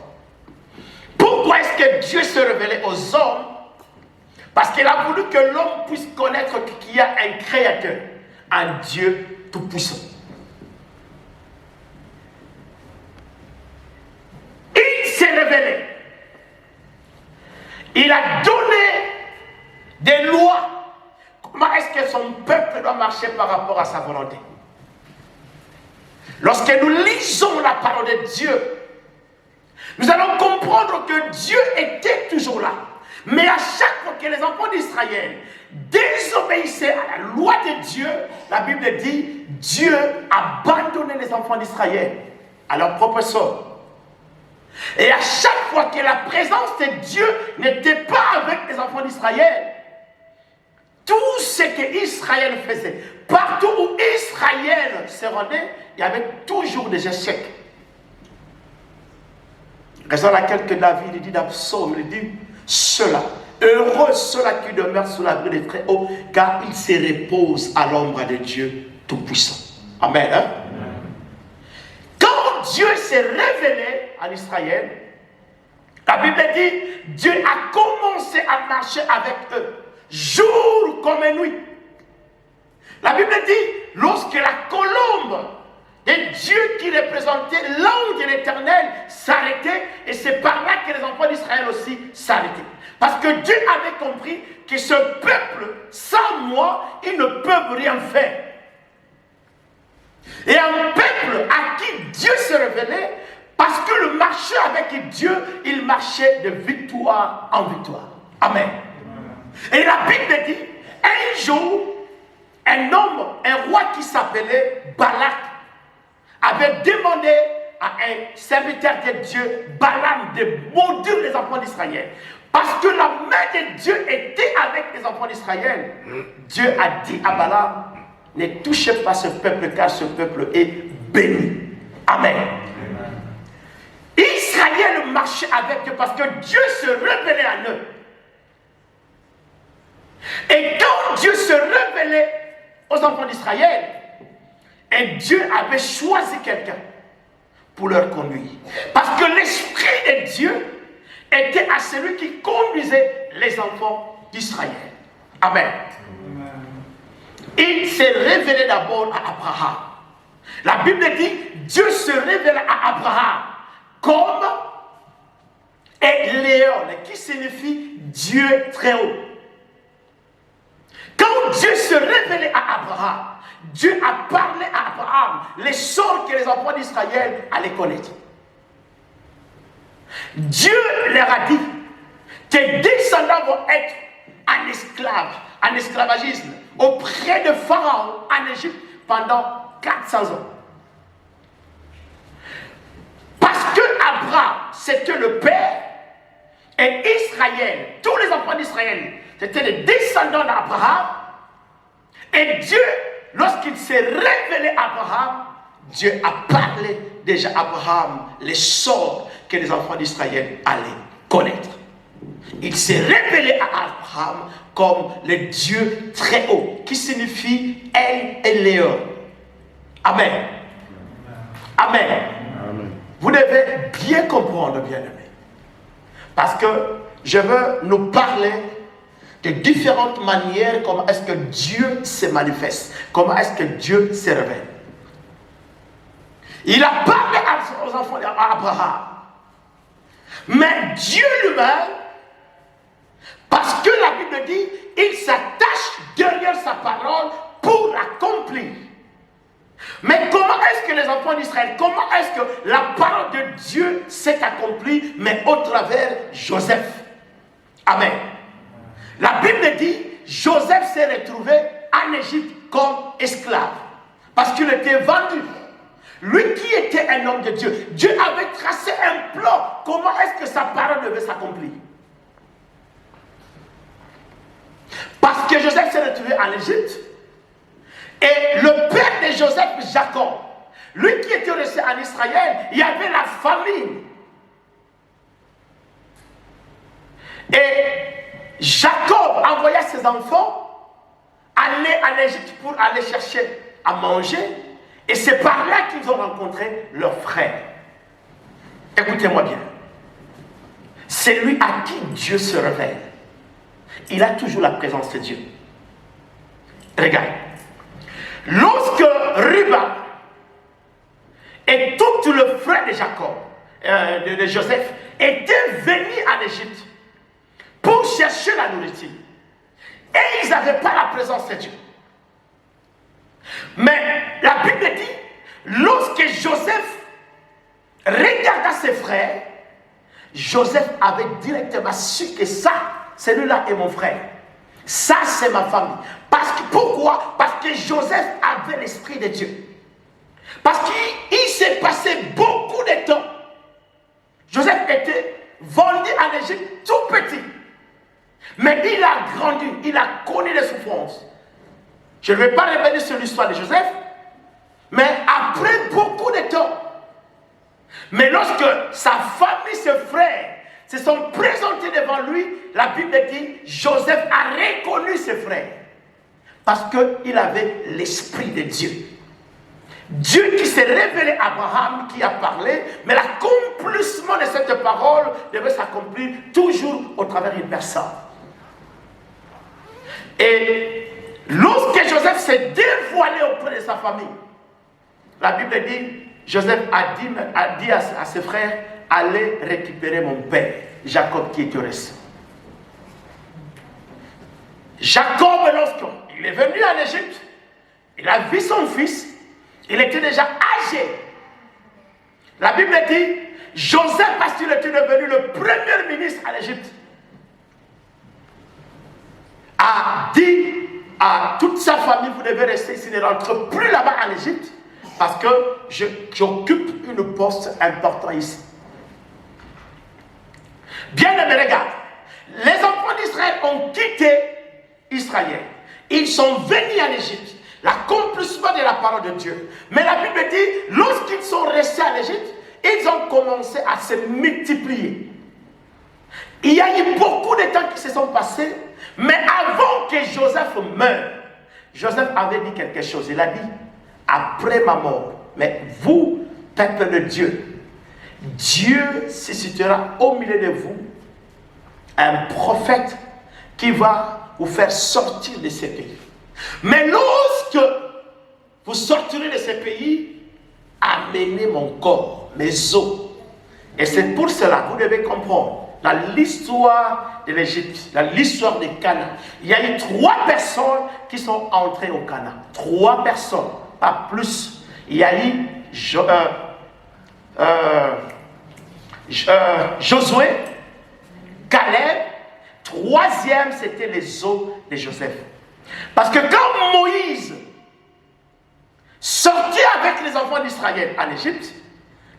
Pourquoi est-ce que Dieu se révélait aux hommes? Parce qu'il a voulu que l'homme puisse connaître qu'il y a un créateur, un Dieu tout-puissant. Il s'est révélé. Il a donné des lois. Comment est-ce que son peuple doit marcher par rapport à sa volonté? Lorsque nous lisons la parole de Dieu, nous allons comprendre que Dieu était toujours là. Mais à chaque fois que les enfants d'Israël désobéissaient à la loi de Dieu, la Bible dit, Dieu abandonnait les enfants d'Israël à leur propre sort. Et à chaque fois que la présence de Dieu n'était pas avec les enfants d'Israël, tout ce qu'Israël faisait, partout où Israël se rendait, il y avait toujours des échecs. Raison à laquelle que David dit dans le psaume, il dit, ceux-là, heureux ceux-là qui demeurent sous l'abri des Très-Hauts, car ils se reposent à l'ombre de Dieu Tout-Puissant. Amen. Hein? Quand Dieu s'est révélé à Israël, la Bible dit, Dieu a commencé à marcher avec eux, jour comme nuit. La Bible dit, lorsque la colombe de Dieu qui représentait l'ange de l'Éternel s'arrêtait, et c'est par là que les enfants d'Israël aussi s'arrêtaient. Parce que Dieu avait compris que ce peuple, sans moi, ils ne peuvent rien faire. Et un peuple à qui Dieu se révélait, parce que le marché avec Dieu, il marchait de victoire en victoire. Amen. Et la Bible dit, un jour, un homme, un roi qui s'appelait Balak, avait demandé à un serviteur de Dieu, Balaam, de maudire les enfants d'Israël. Parce que la main de Dieu était avec les enfants d'Israël. Dieu a dit à Balaam, ne touchez pas ce peuple, car ce peuple est béni. Amen. Israël marchait avec Dieu parce que Dieu se révélait à eux. Et quand Dieu se révélait aux enfants d'Israël, et Dieu avait choisi quelqu'un pour leur conduire. Parce que l'Esprit de Dieu était à celui qui conduisait les enfants d'Israël. Amen. Il s'est révélé d'abord à Abraham. La Bible dit, Dieu se révèle à Abraham comme Léon, qui signifie Dieu très haut. Quand Dieu se révélait à Abraham, Dieu a parlé à Abraham les sorts que les enfants d'Israël allaient connaître. Dieu leur a dit, tes descendants vont être en esclavagisme auprès de Pharaon en Égypte pendant 400 ans. Parce que Abraham, c'était le père, et Israël, tous les enfants d'Israël, c'était les descendants d'Abraham. Et Dieu, lorsqu'il s'est révélé à Abraham, Dieu a parlé déjà à Abraham les sorts que les enfants d'Israël allaient connaître. Il s'est révélé à Abraham comme le Dieu très haut, qui signifie El Elyon. Amen. Amen. Amen. Vous devez bien comprendre, bien-aimés. Parce que je veux nous parler de différentes manières comment est-ce que Dieu se manifeste, comment est-ce que Dieu se révèle. Il a parlé aux enfants d'Abraham. Mais Dieu lui-même, parce que la Bible dit, il s'attache derrière sa parole pour l'accomplir. Mais comment est-ce que les enfants d'Israël, comment est-ce que la parole de Dieu s'est accomplie, mais au travers Joseph? Amen. La Bible dit, Joseph s'est retrouvé en Égypte comme esclave, parce qu'il était vendu. Lui qui était un homme de Dieu, Dieu avait tracé un plan, comment est-ce que sa parole devait s'accomplir. Parce que Joseph s'est retrouvé en Égypte, et le père de Joseph, Jacob, lui qui était resté en Israël, il y avait la famine. Et Jacob envoya ses enfants aller en Égypte pour aller chercher à manger. Et c'est par là qu'ils ont rencontré leur frère. Écoutez-moi bien. C'est lui à qui Dieu se révèle. Il a toujours la présence de Dieu. Regarde. Lorsque Ruben et tout le frère de Jacob, de Joseph, étaient venus en Égypte pour chercher la nourriture, et ils n'avaient pas la présence de Dieu. Mais la Bible dit, lorsque Joseph regarda ses frères, Joseph avait directement su que ça, celui-là est mon frère. Ça, c'est ma famille. Pourquoi? Parce que Joseph avait l'esprit de Dieu. Parce qu'il s'est passé beaucoup de temps. Joseph était vendu en Égypte tout petit. Mais il a grandi, il a connu les souffrances. Je ne vais pas revenir sur l'histoire de Joseph, mais après beaucoup de temps. Mais lorsque sa famille, ses frères, se sont présentés devant lui, la Bible dit, Joseph a reconnu ses frères. Parce qu'il avait l'esprit de Dieu. Dieu qui s'est révélé à Abraham, qui a parlé, mais l'accomplissement de cette parole devait s'accomplir toujours au travers d'une personne. Et lorsque Joseph s'est dévoilé auprès de sa famille, la Bible dit, Joseph a dit à ses frères, allez récupérer mon père, Jacob qui était resté. Jacob, lorsqu'il est venu en Égypte, il a vu son fils, il était déjà âgé. La Bible dit, Joseph, parce qu'il était devenu le premier ministre en Égypte, a dit à toute sa famille, vous devez rester ici, ne rentrez plus là-bas en Égypte, parce que j'occupe une poste important ici. Bien aimé, regarde, les enfants d'Israël ont quitté Israël. Ils sont venus en Égypte, l'accomplissement de la parole de Dieu. Mais la Bible dit, lorsqu'ils sont restés en Égypte, ils ont commencé à se multiplier. Il y a eu beaucoup de temps qui se sont passés, mais avant que Joseph meure, Joseph avait dit quelque chose. Il a dit, après ma mort, mais vous, peuple de Dieu, Dieu suscitera au milieu de vous un prophète qui va vous faire sortir de ces pays. Mais lorsque vous sortirez de ces pays, amenez mon corps, mes os. Et c'est pour cela, vous devez comprendre, dans l'histoire de l'Égypte, dans l'histoire de Canaan, il y a eu 3 personnes qui sont entrées au Canaan. 3 personnes, pas plus. Il y a eu Josué, Caleb. 3e, c'était les os de Joseph. Parce que quand Moïse sortit avec les enfants d'Israël en Égypte,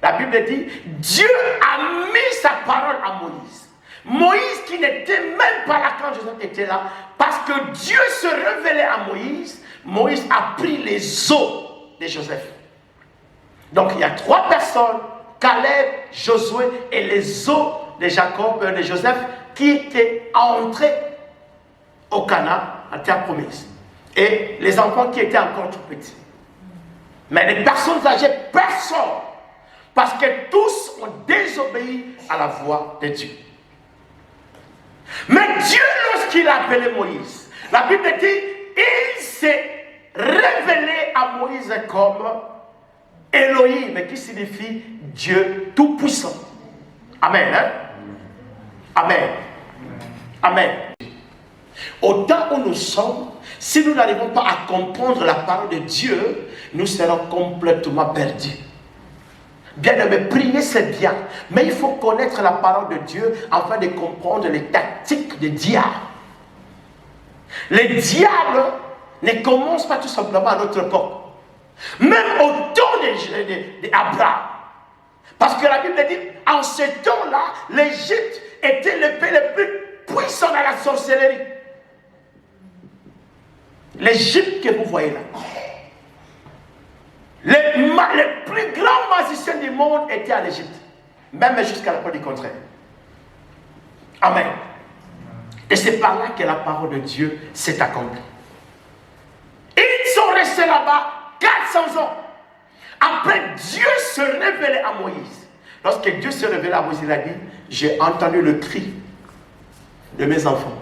la Bible dit, Dieu a mis sa parole à Moïse. Moïse qui n'était même pas là quand Joseph était là, parce que Dieu se révélait à Moïse, Moïse a pris les os de Joseph. Donc il y a 3 personnes, Caleb, Josué et les os de Jacob, de Joseph, qui étaient entrés au Canaan, en terre promise. Et les enfants qui étaient encore tout petits. Mais les personnes âgées, personne. Parce que tous ont désobéi à la voix de Dieu. Mais Dieu, qu'il a appelé Moïse, la Bible dit, il s'est révélé à Moïse comme Elohim, qui signifie Dieu Tout-Puissant. Amen. Hein? Amen. Amen. Au temps où nous sommes, si nous n'arrivons pas à comprendre la parole de Dieu, nous serons complètement perdus. Bien-aimé, prier c'est bien, mais il faut connaître la parole de Dieu afin de comprendre les tactiques des diables. Les diables ne commencent pas tout simplement à notre époque. Même au temps d'Abraham. Parce que la Bible dit, en ce temps-là, l'Égypte était le pays le plus puissant dans la sorcellerie. L'Égypte que vous voyez là. Les plus grands magiciens du monde étaient en Égypte. Même jusqu'à la preuve du contraire. Amen. Et c'est par là que la parole de Dieu s'est accomplie. Ils sont restés là-bas 400 ans. Après, Dieu se révélait à Moïse. Lorsque Dieu se révélait à Moïse, il a dit, j'ai entendu le cri de mes enfants.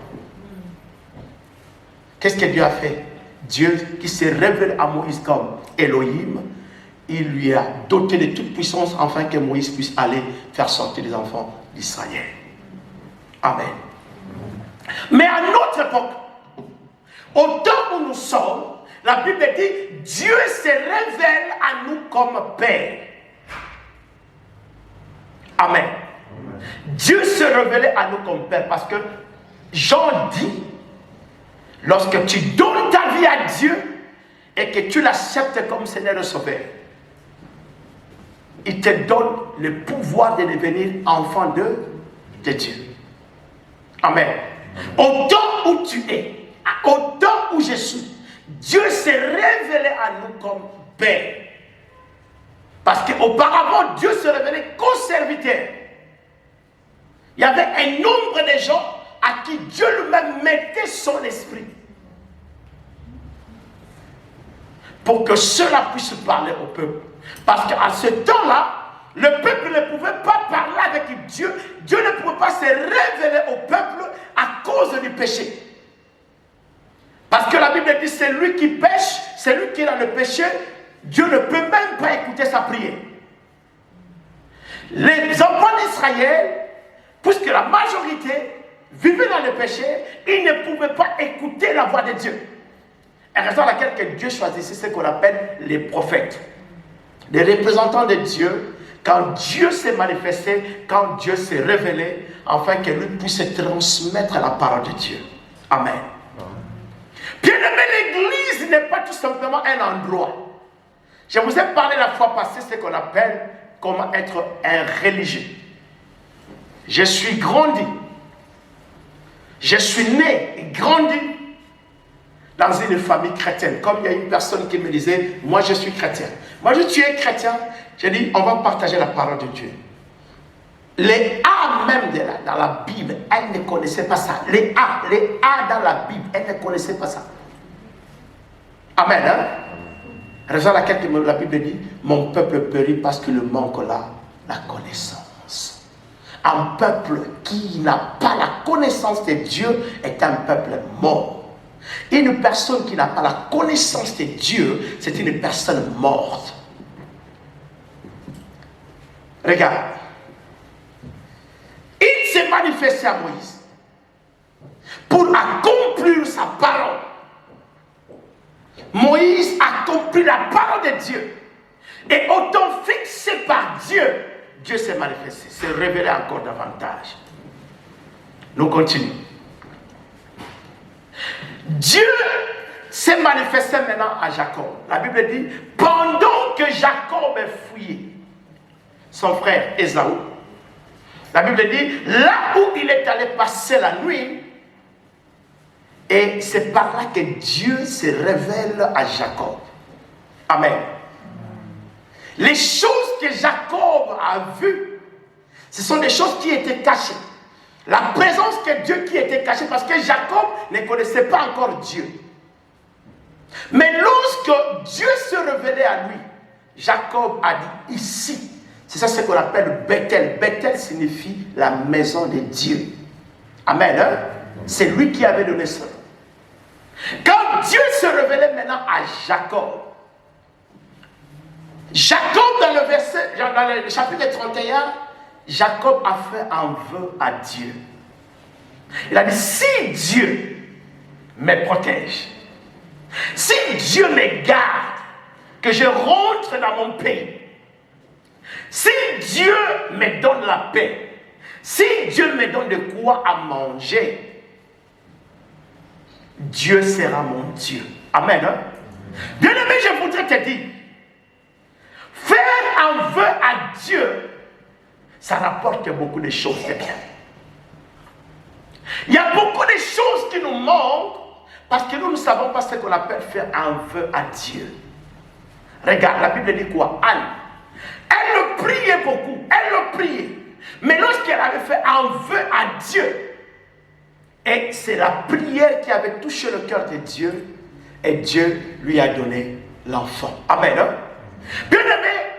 Qu'est-ce que Dieu a fait? Dieu qui s'est révélé à Moïse comme Elohim, il lui a doté de toute puissance afin que Moïse puisse aller faire sortir les enfants d'Israël. Amen. Mais à notre époque, au temps où nous sommes, la Bible dit, Dieu se révèle à nous comme Père. Amen. Dieu se révélait à nous comme Père parce que Jean dit, lorsque tu donnes ta vie à Dieu et que tu l'acceptes comme Seigneur et Sauveur, il te donne le pouvoir de devenir enfant de Dieu. Amen. Au temps où tu es, au temps où je suis, Dieu s'est révélé à nous comme Père. Parce qu'auparavant, Dieu se révélait qu'aux serviteurs. Il y avait un nombre de gens à qui Dieu lui-même mettait son esprit. Pour que cela puisse parler au peuple. Parce qu'à ce temps-là, le peuple ne pouvait pas parler avec Dieu. Dieu ne pouvait pas se révéler au peuple à cause du péché. Parce que la Bible dit, c'est lui qui pêche, c'est lui qui est dans le péché, Dieu ne peut même pas écouter sa prière. Les enfants d'Israël, puisque la majorité vivaient dans le péché, ils ne pouvaient pas écouter la voix de Dieu. Et raison à laquelle que Dieu choisissait ce qu'on appelle les prophètes. Les représentants de Dieu, quand Dieu s'est manifesté, quand Dieu s'est révélé, afin que lui puisse transmettre la parole de Dieu. Amen. Bien-aimé, l'église n'est pas tout simplement un endroit. Je vous ai parlé la fois passée ce qu'on appelle comment être un religieux. Je suis grandi. Je suis né et grandi dans une famille chrétienne. Comme il y a une personne qui me disait, moi je suis chrétien. Moi je suis chrétien. J'ai dit, on va partager la parole de Dieu. Les A même dans la Bible, elle ne connaissait pas ça. Les A dans la Bible, elle ne connaissait pas ça. Amen. Hein? Raison à laquelle la Bible dit, mon peuple périt parce qu'il manque la connaissance. Un peuple qui n'a pas la connaissance de Dieu est un peuple mort. Une personne qui n'a pas la connaissance de Dieu, c'est une personne morte. Regarde. Il s'est manifesté à Moïse pour accomplir sa parole. Moïse accomplit la parole de Dieu. Et au temps fixé par Dieu, Dieu s'est manifesté, s'est révélé encore davantage. Nous continuons. Dieu s'est manifesté maintenant à Jacob. La Bible dit, pendant que Jacob fouillait son frère Ésaü, la Bible dit, là où il est allé passer la nuit, et c'est par là que Dieu se révèle à Jacob. Amen. Les choses que Jacob a vues, ce sont des choses qui étaient cachées. La présence de Dieu qui était cachée, parce que Jacob ne connaissait pas encore Dieu. Mais lorsque Dieu se révélait à lui, Jacob a dit ici, c'est ça ce qu'on appelle Bethel. Bethel signifie la maison de Dieu. Amen. Hein? C'est lui qui avait donné ça. Quand Dieu se révélait maintenant à Jacob, dans le chapitre 31, Jacob a fait un vœu à Dieu. Il a dit, si Dieu me protège, si Dieu me garde, que je rentre dans mon pays, si Dieu me donne la paix, si Dieu me donne de quoi à manger, Dieu sera mon Dieu. Amen. Hein? Bien-aimé, je voudrais te dire, faire un vœu à Dieu, ça rapporte beaucoup de choses de bien. Il y a beaucoup de choses qui nous manquent parce que nous ne savons pas ce qu'on appelle faire un vœu à Dieu. Regarde, la Bible dit quoi? Anne, elle le priait beaucoup, elle le priait. Mais lorsqu'elle avait fait un vœu à Dieu, et c'est la prière qui avait touché le cœur de Dieu, et Dieu lui a donné l'enfant. Amen. Hein? Bien aimé,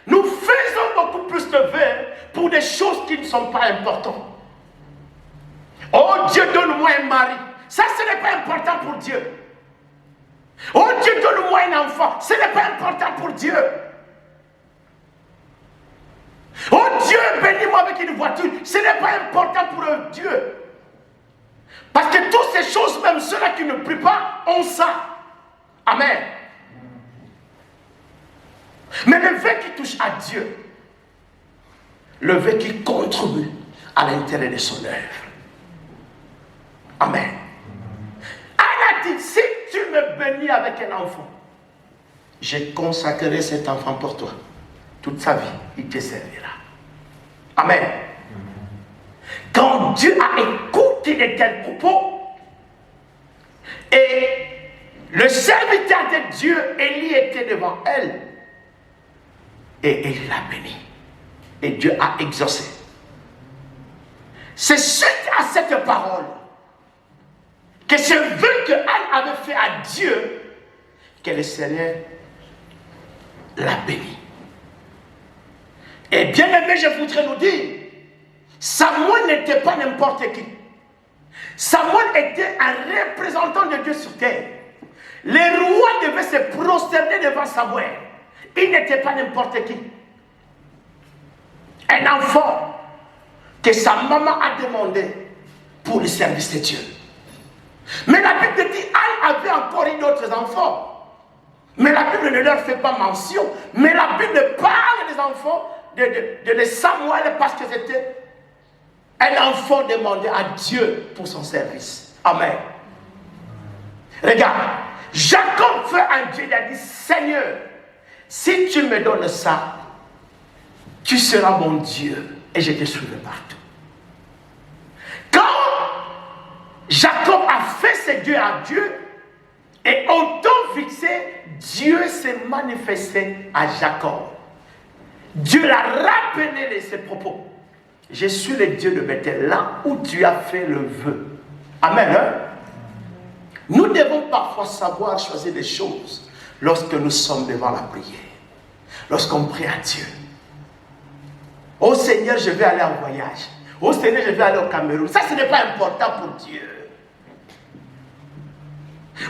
nous faisons beaucoup plus de vœux pour des choses qui ne sont pas importantes. Oh Dieu, donne-moi un mari. Ça, ce n'est pas important pour Dieu. Oh Dieu, donne-moi un enfant. Ce n'est pas important pour Dieu. Oh Dieu, bénis-moi avec une voiture. Ce n'est pas important pour Dieu. Parce que toutes ces choses, même ceux-là qui ne prient pas, ont ça. Amen. Mais le vœu qui touche à Dieu, le vœu qui contribue à l'intérêt de son œuvre. Amen. Anne a dit, si tu me bénis avec un enfant, je consacrerai cet enfant pour toi. Toute sa vie, il te servira. Amen. Quand Dieu a écouté de tels propos, et le serviteur de Dieu, Élie, était devant elle, et Élie l'a béni. Et Dieu a exaucé. C'est suite à cette parole que ce vœu que Anne avait fait à Dieu, que le Seigneur l'a béni. Et bien aimé, je voudrais nous dire, Samuel n'était pas n'importe qui. Samuel était un représentant de Dieu sur terre. Les rois devaient se prosterner devant Samuel. Il n'était pas n'importe qui. Un enfant que sa maman a demandé pour le service de Dieu. Mais la Bible dit Anne avait encore eu d'autres enfants. Mais la Bible ne leur fait pas mention. Mais la Bible parle des enfants de Samuel parce que c'était un enfant demandé à Dieu pour son service. Amen. Regarde, Jacob fait un Dieu, il a dit, Seigneur, si tu me donnes ça, tu seras mon Dieu et je te suivrai partout. Quand Jacob a fait ce Dieu à Dieu, et au temps fixé, Dieu s'est manifesté à Jacob. Dieu l'a rappelé de ses propos. Je suis le Dieu de Bethel, là où tu as fait le vœu. Amen. Hein? Nous devons parfois savoir choisir les choses lorsque nous sommes devant la prière. Lorsqu'on prie à Dieu. Oh Seigneur, je vais aller en voyage. Oh Seigneur, je vais aller au Cameroun. Ça, ce n'est pas important pour Dieu.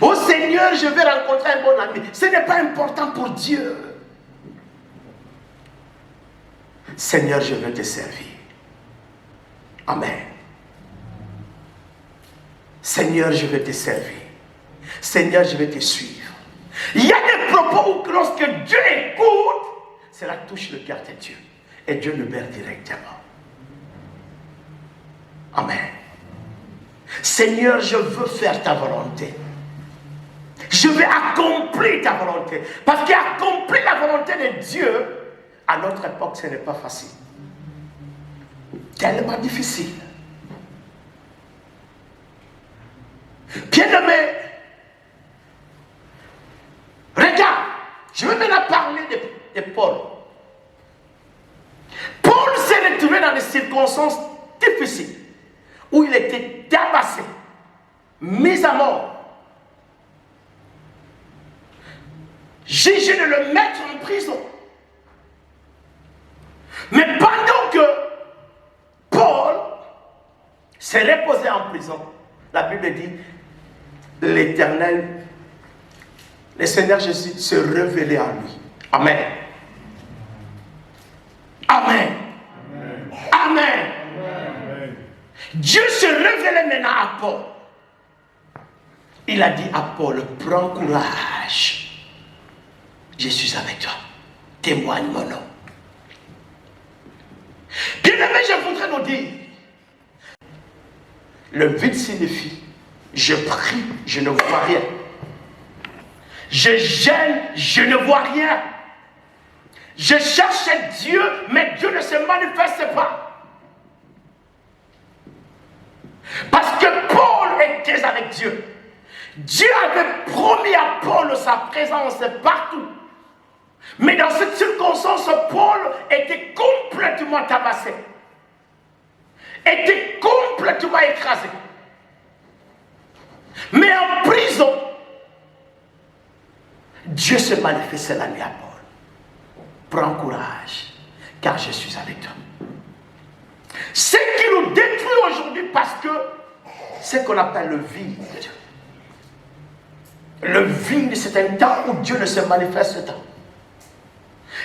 Oh Seigneur, je vais rencontrer un bon ami. Ce n'est pas important pour Dieu. Seigneur, je veux te servir. Amen. Seigneur, je vais te servir. Seigneur, je vais te suivre. Il y a des propos où lorsque Dieu écoute, cela touche le cœur de Dieu. Et Dieu libère directement. Amen. Seigneur, je veux faire ta volonté. Je vais accomplir ta volonté. Parce qu'accomplir la volonté de Dieu, à notre époque, ce n'est pas facile. Tellement difficile. Bien-aimé, regarde, je vais maintenant parler de Paul. Paul s'est retrouvé dans des circonstances difficiles, où il était tabassé, mis à mort, jugé de le mettre en prison. Mais pendant que Paul s'est reposé en prison, La Bible dit, l'Éternel, le Seigneur Jésus se révélait à lui. Amen. Amen. Amen. Dieu se révélait maintenant à Paul. Il a dit à Paul, prends courage. Je suis avec toi. Témoigne mon nom. Bien-aimé, je voudrais nous dire, le vide signifie, je prie, je ne vois rien. Je gêne, je ne vois rien. Je cherchais Dieu, mais Dieu ne se manifeste pas. Parce que Paul était avec Dieu. Dieu avait promis à Paul sa présence partout. Mais dans cette circonstance, Paul était complètement tabassé. Était complètement écrasé. Mais en prison, Dieu se manifestait la nuit à Paul. Prends courage, car je suis avec toi. Ce qui nous détruit aujourd'hui, parce que c'est ce qu'on appelle le vide. Le vide, c'est un temps où Dieu ne se manifeste pas.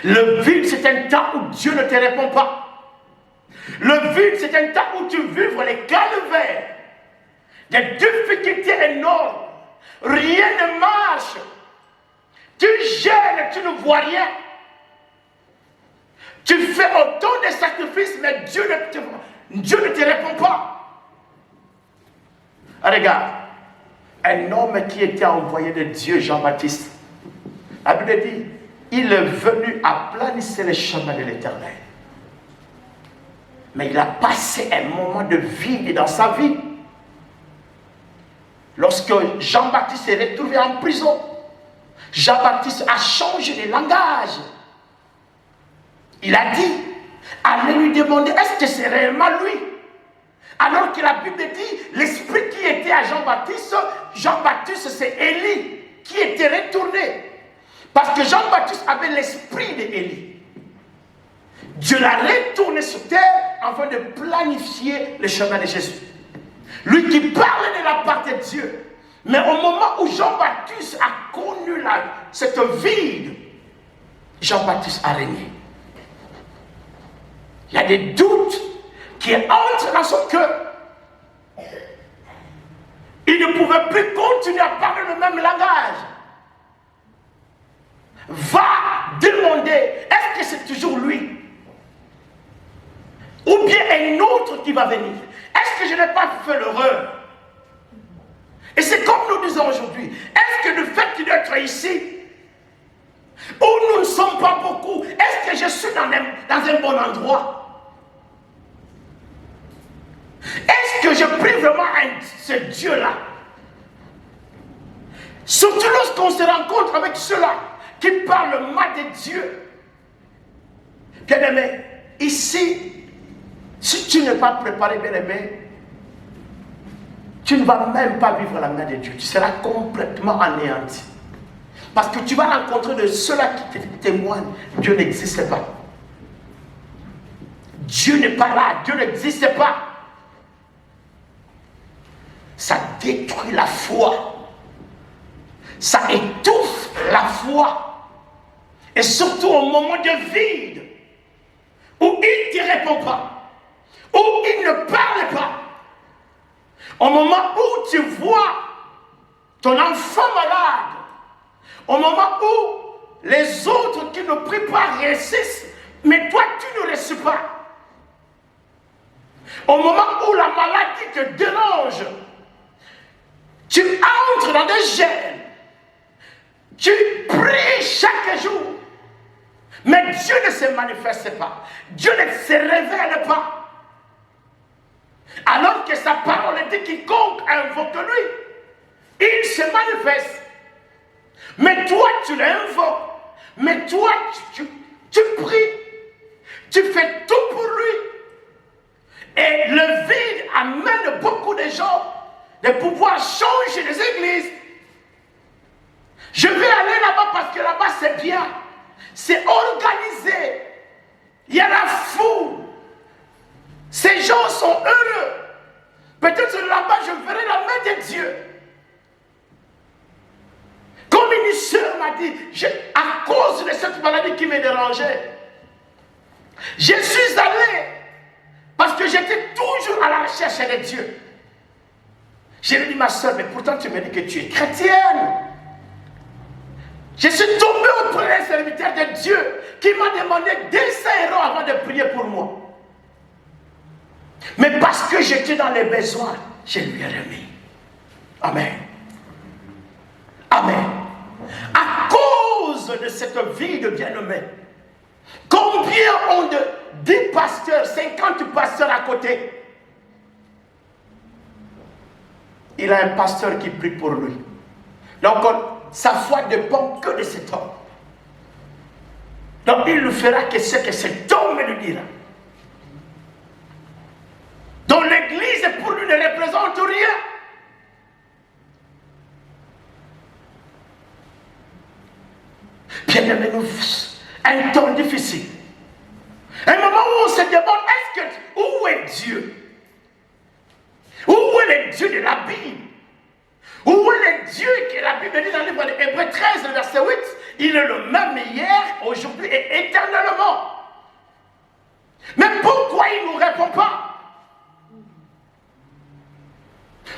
Le vide, c'est un temps où Dieu ne te répond pas. Le vide, c'est un temps où tu vivres les calvaires, des difficultés énormes. Rien ne marche. Tu gênes, tu ne vois rien. Tu fais autant de sacrifices, mais Dieu ne te répond pas. Regarde, un homme qui était envoyé de Dieu, Jean-Baptiste, la Bible dit, il est venu aplanir les chemins de l'Éternel. Mais il a passé un moment de vide dans sa vie. Lorsque Jean-Baptiste s'est retrouvé en prison, Jean-Baptiste a changé de langage. Il a dit, allez lui demander, est-ce que c'est réellement lui? Alors que la Bible dit, l'esprit qui était à Jean-Baptiste c'est Élie qui était retourné. Parce que Jean-Baptiste avait l'esprit d'Élie. Dieu l'a retourné sur terre afin de planifier le chemin de Jésus. Lui qui parlait de la part de Dieu. Mais au moment où Jean-Baptiste a connu cette vide, Jean-Baptiste a régné. Il y a des doutes qui entrent dans son cœur. Il ne pouvait plus continuer à parler le même langage. Va demander, est-ce que c'est toujours lui? Ou bien un autre qui va venir? Est-ce que je n'ai pas fait l'erreur? Et c'est comme nous disons aujourd'hui, est-ce que le fait d'être ici, où nous ne sommes pas beaucoup, est-ce que je suis dans un bon endroit? Est-ce que je prie vraiment ce Dieu-là? Surtout lorsqu'on se rencontre avec ceux-là qui parlent mal de Dieu. Bien-aimé, ici, si tu n'es pas préparé, bien-aimé, tu ne vas même pas vivre la main de Dieu. Tu seras complètement anéanti. Parce que tu vas rencontrer de ceux-là qui te témoignent. Dieu n'existe pas. Dieu n'est pas là. Dieu n'existe pas. Ça détruit la foi. Ça étouffe la foi. Et surtout au moment de vide, où il ne te répond pas, où il ne parle pas, au moment où tu vois ton enfant malade, au moment où les autres qui ne prient pas réussissent, mais toi tu ne réussis pas, au moment où la maladie te dérange, tu entres dans des gènes, tu pries chaque jour, mais Dieu ne se manifeste pas, Dieu ne se révèle pas. Alors que sa parole dit quiconque invoque lui, il se manifeste. Mais toi tu l'invoques, mais toi tu pries, tu fais tout pour lui. Et le vide amène beaucoup de gens de pouvoir changer les églises. Je vais aller là-bas parce que là-bas c'est bien, c'est organisé, il y a la foule, ces gens sont heureux. Peut-être là-bas, je verrai la main de Dieu. Comme une sœur m'a dit, à cause de cette maladie qui me dérangeait, je suis allé parce que j'étais toujours à la recherche de Dieu. Je lui ai dit, ma soeur, mais pourtant tu me dis que tu es chrétienne. Je suis tombé auprès d'un serviteur de Dieu qui m'a demandé 200 € avant de prier pour moi. Mais parce que j'étais dans les besoins, je lui ai remis. Amen. Amen. À cause de cette vie de bien-aimé, combien ont de 10 pasteurs, 50 pasteurs à côté? Il a un pasteur qui prie pour lui. Donc, sa foi ne dépend que de cet homme. Donc, il ne fera que ce que cet homme lui dira. Donc, l'église pour lui ne représente rien. Bien aimé, un temps difficile. Un moment où on se demande, où est Dieu? Où est le Dieu de la Bible? Où est le Dieu que la Bible dit dans le livre de Hébreux 13, verset 8? Il est le même hier, aujourd'hui et éternellement. Mais pourquoi il ne nous répond pas?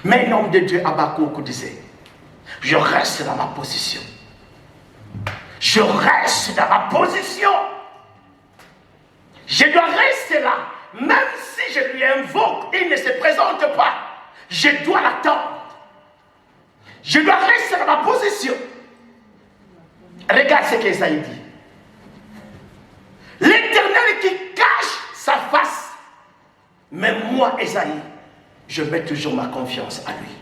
Mais l'homme de Dieu, Habakkuk, disait, je reste dans ma position. Je reste dans ma position. Je dois rester là. Même si je lui invoque, il ne se présente pas. Je dois l'attendre. Je dois rester dans ma position. Regarde ce qu'Ésaïe dit. L'Éternel qui cache sa face. Mais moi, Ésaïe, je mets toujours ma confiance à lui.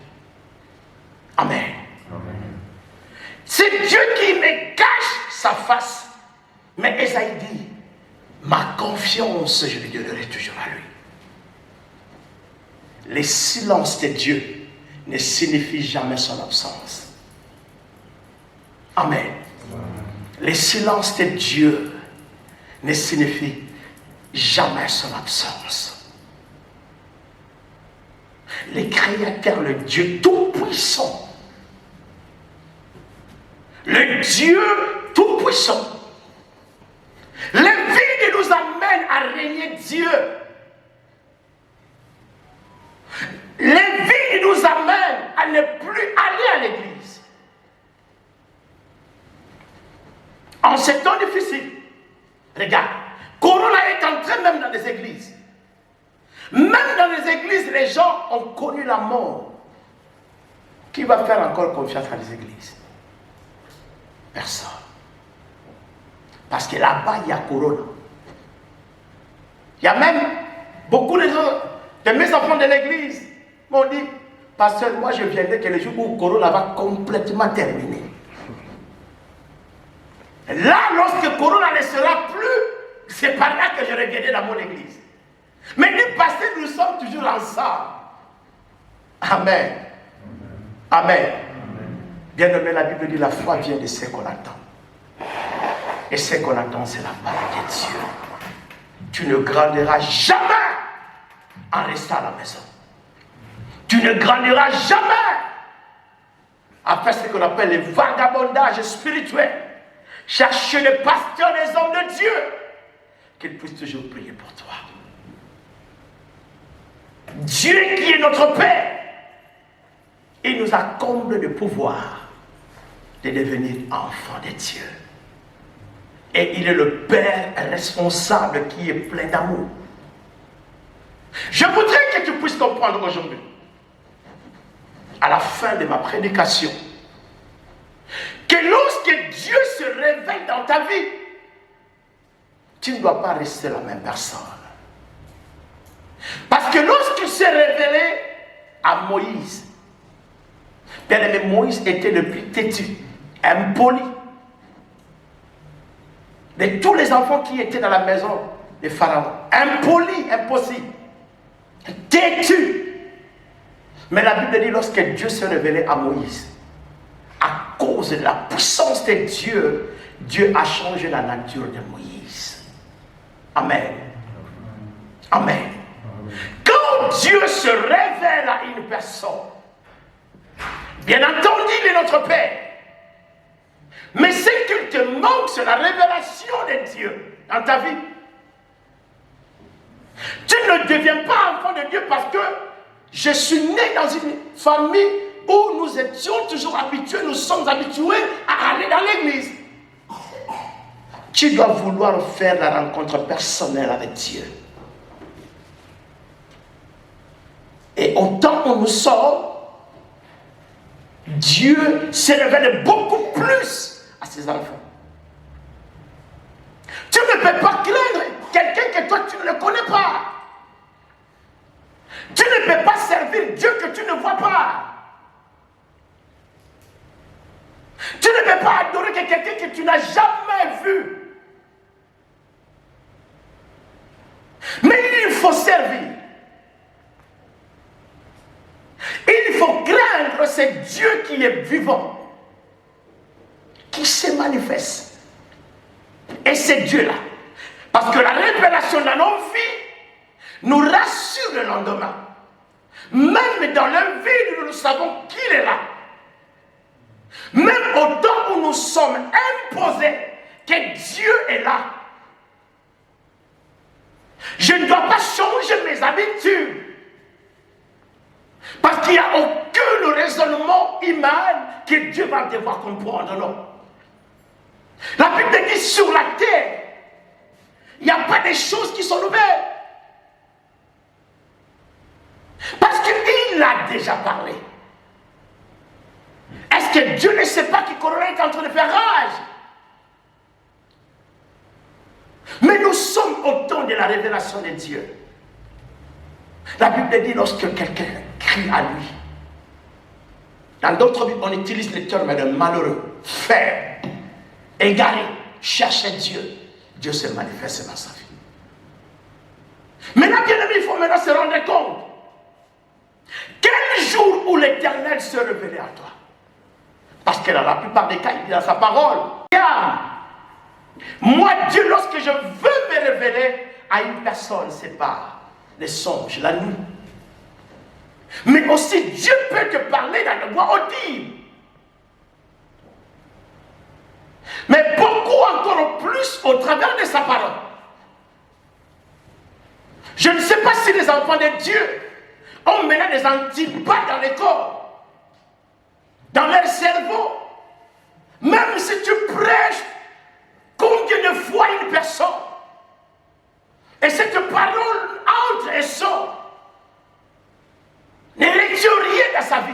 Amen. C'est Dieu qui me cache sa face. Mais Ésaïe dit, ma confiance, je lui donnerai toujours à lui. Le silence de Dieu ne signifie jamais son absence. Amen. Le silence de Dieu ne signifie jamais son absence. Le Créateur, le Dieu Tout-Puissant, le Dieu Tout-Puissant, le vide nous amène à régner Dieu. Le vide nous amène à ne plus aller à l'église. En ces temps difficiles, regarde, Corona est entré même dans les églises. Même dans les églises, les gens ont connu la mort. Qui va faire encore confiance à les églises? Personne. Parce que là-bas, il y a Corona. Il y a même beaucoup de mes enfants de l'église m'ont dit, pasteur, moi je viendrai que le jour où Corona va complètement terminer. Là, lorsque Corona ne sera plus, c'est par là que je reviendrai dans mon église. Mais nous, pasteur, nous sommes toujours ensemble. Amen. Amen. Bien-aimé, la Bible dit, la foi vient de ce qu'on attend. Et ce qu'on attend, c'est la parole de Dieu. Tu ne grandiras jamais en restant à la maison. Tu ne grandiras jamais à faire ce qu'on appelle le vagabondage spirituel. Chercher le pasteur des hommes de Dieu, qu'ils puissent toujours prier pour toi. Dieu qui est notre Père, il nous a comblé de pouvoir de devenir enfants de Dieu. Et il est le Père responsable qui est plein d'amour. Je voudrais que tu puisses comprendre aujourd'hui, à la fin de ma prédication, que lorsque Dieu se révèle dans ta vie, tu ne dois pas rester la même personne. Parce que lorsqu'il s'est révélé à Moïse, bien aimé, Moïse était le plus têtu, impoli. De tous les enfants qui étaient dans la maison de Pharaon, impoli, impossible, têtu. Mais la Bible dit, lorsque Dieu s'est révélé à Moïse, à cause de la puissance de Dieu, Dieu a changé la nature de Moïse. Amen. Amen. Quand Quand Dieu se révèle à une personne, bien entendu, il est notre Père. Mais ce qu'il te manque, c'est la révélation de Dieu dans ta vie. Tu ne deviens pas enfant de Dieu parce que je suis né dans une famille où nous étions toujours habitués, nous sommes habitués à aller dans l'église. Tu dois vouloir faire la rencontre personnelle avec Dieu. Et au temps où nous sommes, Dieu se révèle beaucoup plus à ses enfants. Tu ne peux pas craindre quelqu'un que toi tu ne le connais pas. Tu ne peux pas servir Dieu que tu ne vois pas. Tu ne peux pas adorer quelqu'un que tu n'as jamais vu. Mais il faut servir. Il faut craindre ce Dieu qui est vivant, qui se manifeste. Et c'est Dieu-là. Parce que la révélation dans nos vies nous rassure le lendemain. Même dans le vide, nous savons qu'il est là. Même au temps où nous sommes imposés que Dieu est là. Je ne dois pas changer mes habitudes. Parce qu'il n'y a aucun raisonnement humain que Dieu va devoir comprendre. Non. La Bible dit sur la terre, il n'y a pas des choses qui sont nouvelles. Parce qu'il a déjà parlé. Est-ce que Dieu ne sait pas que Corona est en train de faire rage? Mais nous sommes au temps de la révélation de Dieu. La Bible dit lorsque quelqu'un crie à lui. Dans d'autres Bibles, on utilise le terme de malheureux, faible, égaré, chercher Dieu. Dieu se manifeste dans sa vie. Maintenant, bien aimé, il faut maintenant se rendre compte. Quel jour où l'Éternel se révélait à toi? Parce que dans la plupart des cas, il dit dans sa parole, car moi, Dieu, lorsque je veux me révéler à une personne, c'est pas les songes, la nuit. Mais aussi, Dieu peut te parler dans le voix audible. Mais beaucoup encore plus au travers de sa parole. Je ne sais pas si les enfants de Dieu ont maintenant des antipathes dans les corps, dans leur cerveau. Même si tu prêches, combien de fois une personne, et cette parole entre et sort, ne retient rien dans sa vie.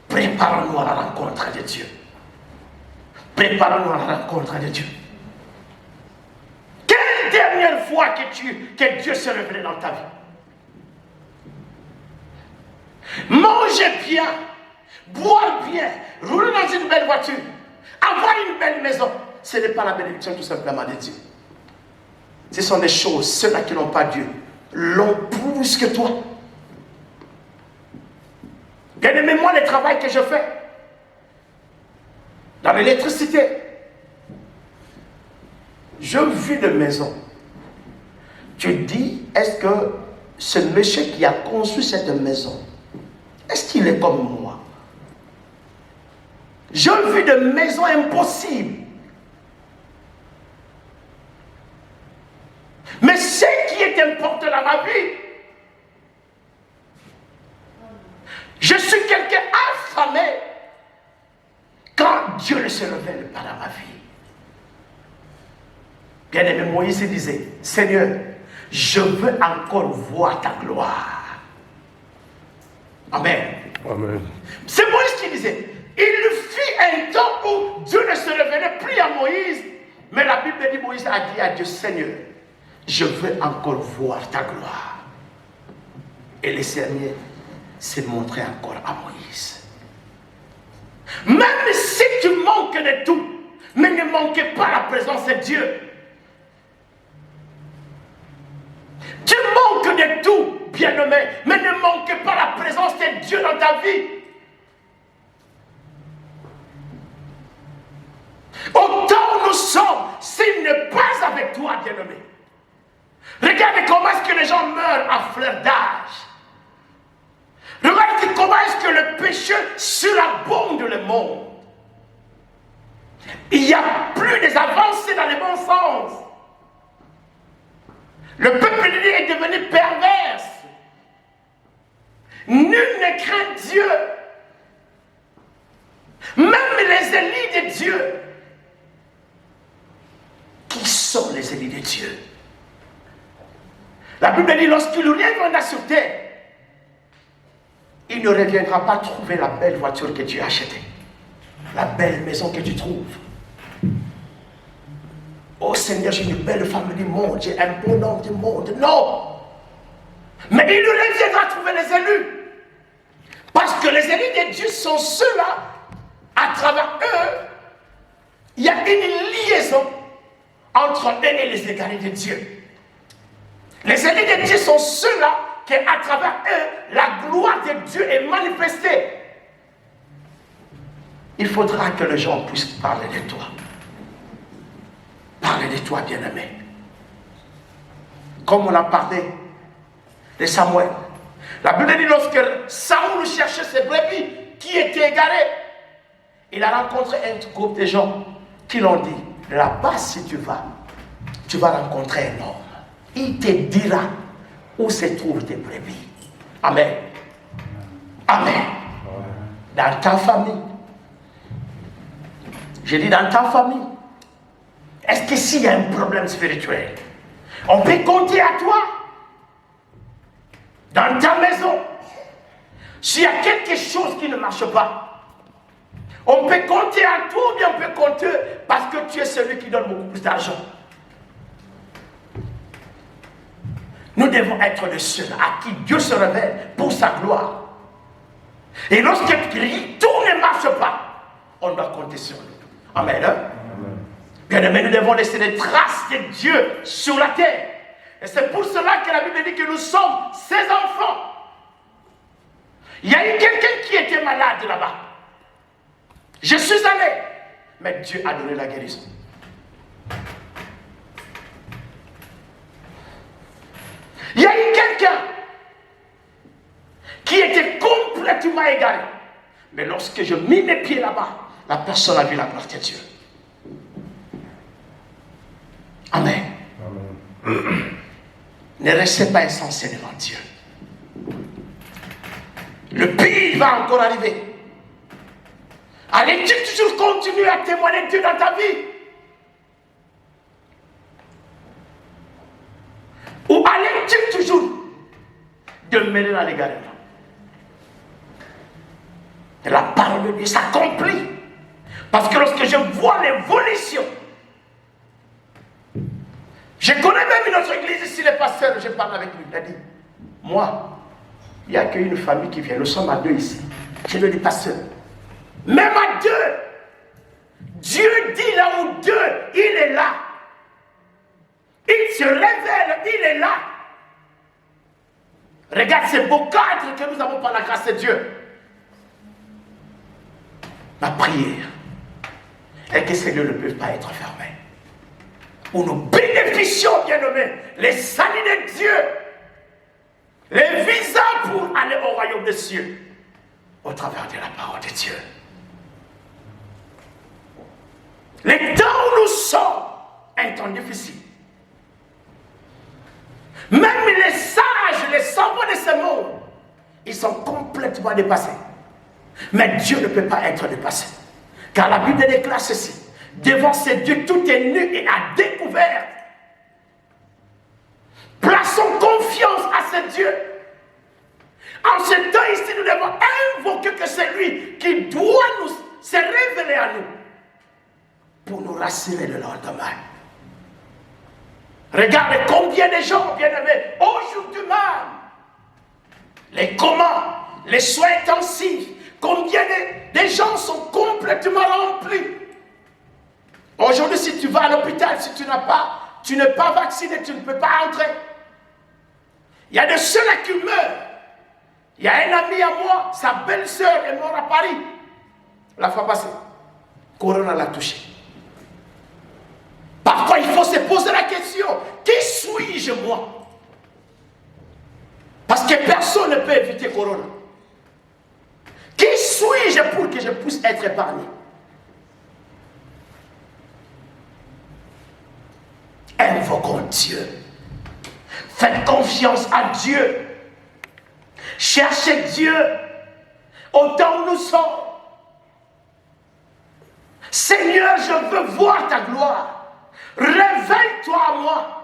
Préparons-nous à la rencontre de Dieu. Préparons-nous à la rencontre de Dieu. Quelle dernière fois que Dieu s'est révélé dans ta vie? Manger bien, boire bien, rouler dans une belle voiture, avoir une belle maison, ce n'est pas la bénédiction tout simplement de Dieu. Ce sont des choses, ceux-là qui n'ont pas Dieu l'ont plus que toi. Bien aimé, moi, le travail que je fais dans l'électricité, je vis de maison. Tu dis, est-ce que ce monsieur qui a construit cette maison, est-ce qu'il est comme moi? Je vis de maisons impossibles. Mais ce qui est important dans ma vie, je suis quelqu'un affamé quand Dieu ne se révèle pas dans ma vie. Bien aimé, Moïse disait, Seigneur, je veux encore voir ta gloire. Amen. Amen. C'est Moïse qui disait, il fut un temps où Dieu ne se révélait plus à Moïse, mais la Bible dit, Moïse a dit à Dieu, Seigneur, je veux encore voir ta gloire. Et le Seigneur s'est montré encore à Moïse. Même si tu manques de tout, mais ne manquez pas la présence de Dieu. Tu manques de tout, bien-aimé, mais ne manquez pas la présence de Dieu dans ta vie. Au temps où nous sommes, s'il n'est pas avec toi, bien-aimé, les gens meurent à fleur d'âge. Regarde comment est-ce que le péché surabonde le monde. Il n'y a plus des avancées dans le bon sens. Le peuple de Dieu est devenu perverse. Nul ne craint Dieu. Même les élus de Dieu. Qui sont les élus de Dieu? La Bible dit, lorsqu'il reviendra sur terre, il ne reviendra pas trouver la belle voiture que tu as achetée, la belle maison que tu trouves. Oh Seigneur, j'ai une belle femme du monde, j'ai un bon homme du monde. Non! Mais il ne reviendra trouver les élus. Parce que les élus de Dieu sont ceux-là, à travers eux, il y a une liaison entre eux et les égarés de Dieu. Les élus de Dieu sont ceux-là qui, à travers eux, la gloire de Dieu est manifestée. Il faudra que les gens puissent parler de toi. Parler de toi, bien-aimé. Comme on a parlé de Samuel. La Bible dit, lorsque Saoul cherchait ses brebis qui étaient égarées, il a rencontré un groupe de gens qui l'ont dit, là-bas si tu vas rencontrer un homme. Il te dira où se trouvent tes brebis. Amen. Amen. Dans ta famille. Je dis dans ta famille. Est-ce que s'il y a un problème spirituel, on peut compter à toi? Dans ta maison, s'il y a quelque chose qui ne marche pas, on peut compter à toi ou bien on peut compter parce que tu es celui qui donne beaucoup plus d'argent. Nous devons être de ceux à qui Dieu se révèle pour sa gloire. Et lorsque tout ne marche pas, on doit compter sur lui. Amen. Bien-aimés, nous devons laisser des traces de Dieu sur la terre. Et c'est pour cela que la Bible dit que nous sommes ses enfants. Il y a eu quelqu'un qui était malade là-bas. Je suis allé, mais Dieu a donné la guérison. Il y a eu quelqu'un qui était complètement égaré. Mais lorsque je mis mes pieds là-bas, la personne a vu la gloire de Dieu. Amen. Amen. Ne restez pas insensés devant Dieu. Le pire va encore arriver. Allez-tu toujours continuer à témoigner Dieu dans ta vie? Ou allez-tu toujours demeurer dans l'égarement? Et la parole de Dieu s'accomplit. Parce que lorsque je vois l'évolution, je connais même une autre église ici, les pasteurs, je parle avec lui. Il a dit, moi, il n'y a qu'une famille qui vient, nous sommes à 2 ici. Je lui ai dit, pasteur, même à 2, Dieu dit là où 2, il est là. Il se révèle, il est là. Regarde ces beaux cadres que nous avons par la grâce de Dieu. Ma prière est que ces lieux ne peuvent pas être fermés. Où nous bénéficions, bien-aimés, les saluts de Dieu, les visas pour aller au royaume des cieux, au travers de la parole de Dieu. Les temps où nous sommes, un temps difficile. Même les sages, les savants de ce monde, ils sont complètement dépassés. Mais Dieu ne peut pas être dépassé. Car la Bible déclare ceci. Devant ces dieux, tout est nu et à découvert. Plaçons confiance à ces dieux. En ce temps ici, nous devons invoquer que c'est lui qui doit nous se révéler à nous pour nous rassurer le lendemain. Regardez combien de gens, bien-aimés, aujourd'hui même, les comas, les soins intensifs, combien de gens sont complètement remplis. Aujourd'hui, si tu vas à l'hôpital, si tu n'es pas vacciné, tu ne peux pas entrer. Il y a de ceux-là qui meurent. Il y a un ami à moi, sa belle-sœur est morte à Paris. La fois passée, Corona l'a touché. Parfois, il faut se poser la question, qui suis-je moi? peux éviter Corona? Qui suis-je pour que je puisse être épargné? Invoquons Dieu. Faites confiance à Dieu. Cherchez Dieu autant où nous sommes. Seigneur, je veux voir ta gloire. Réveille-toi à moi.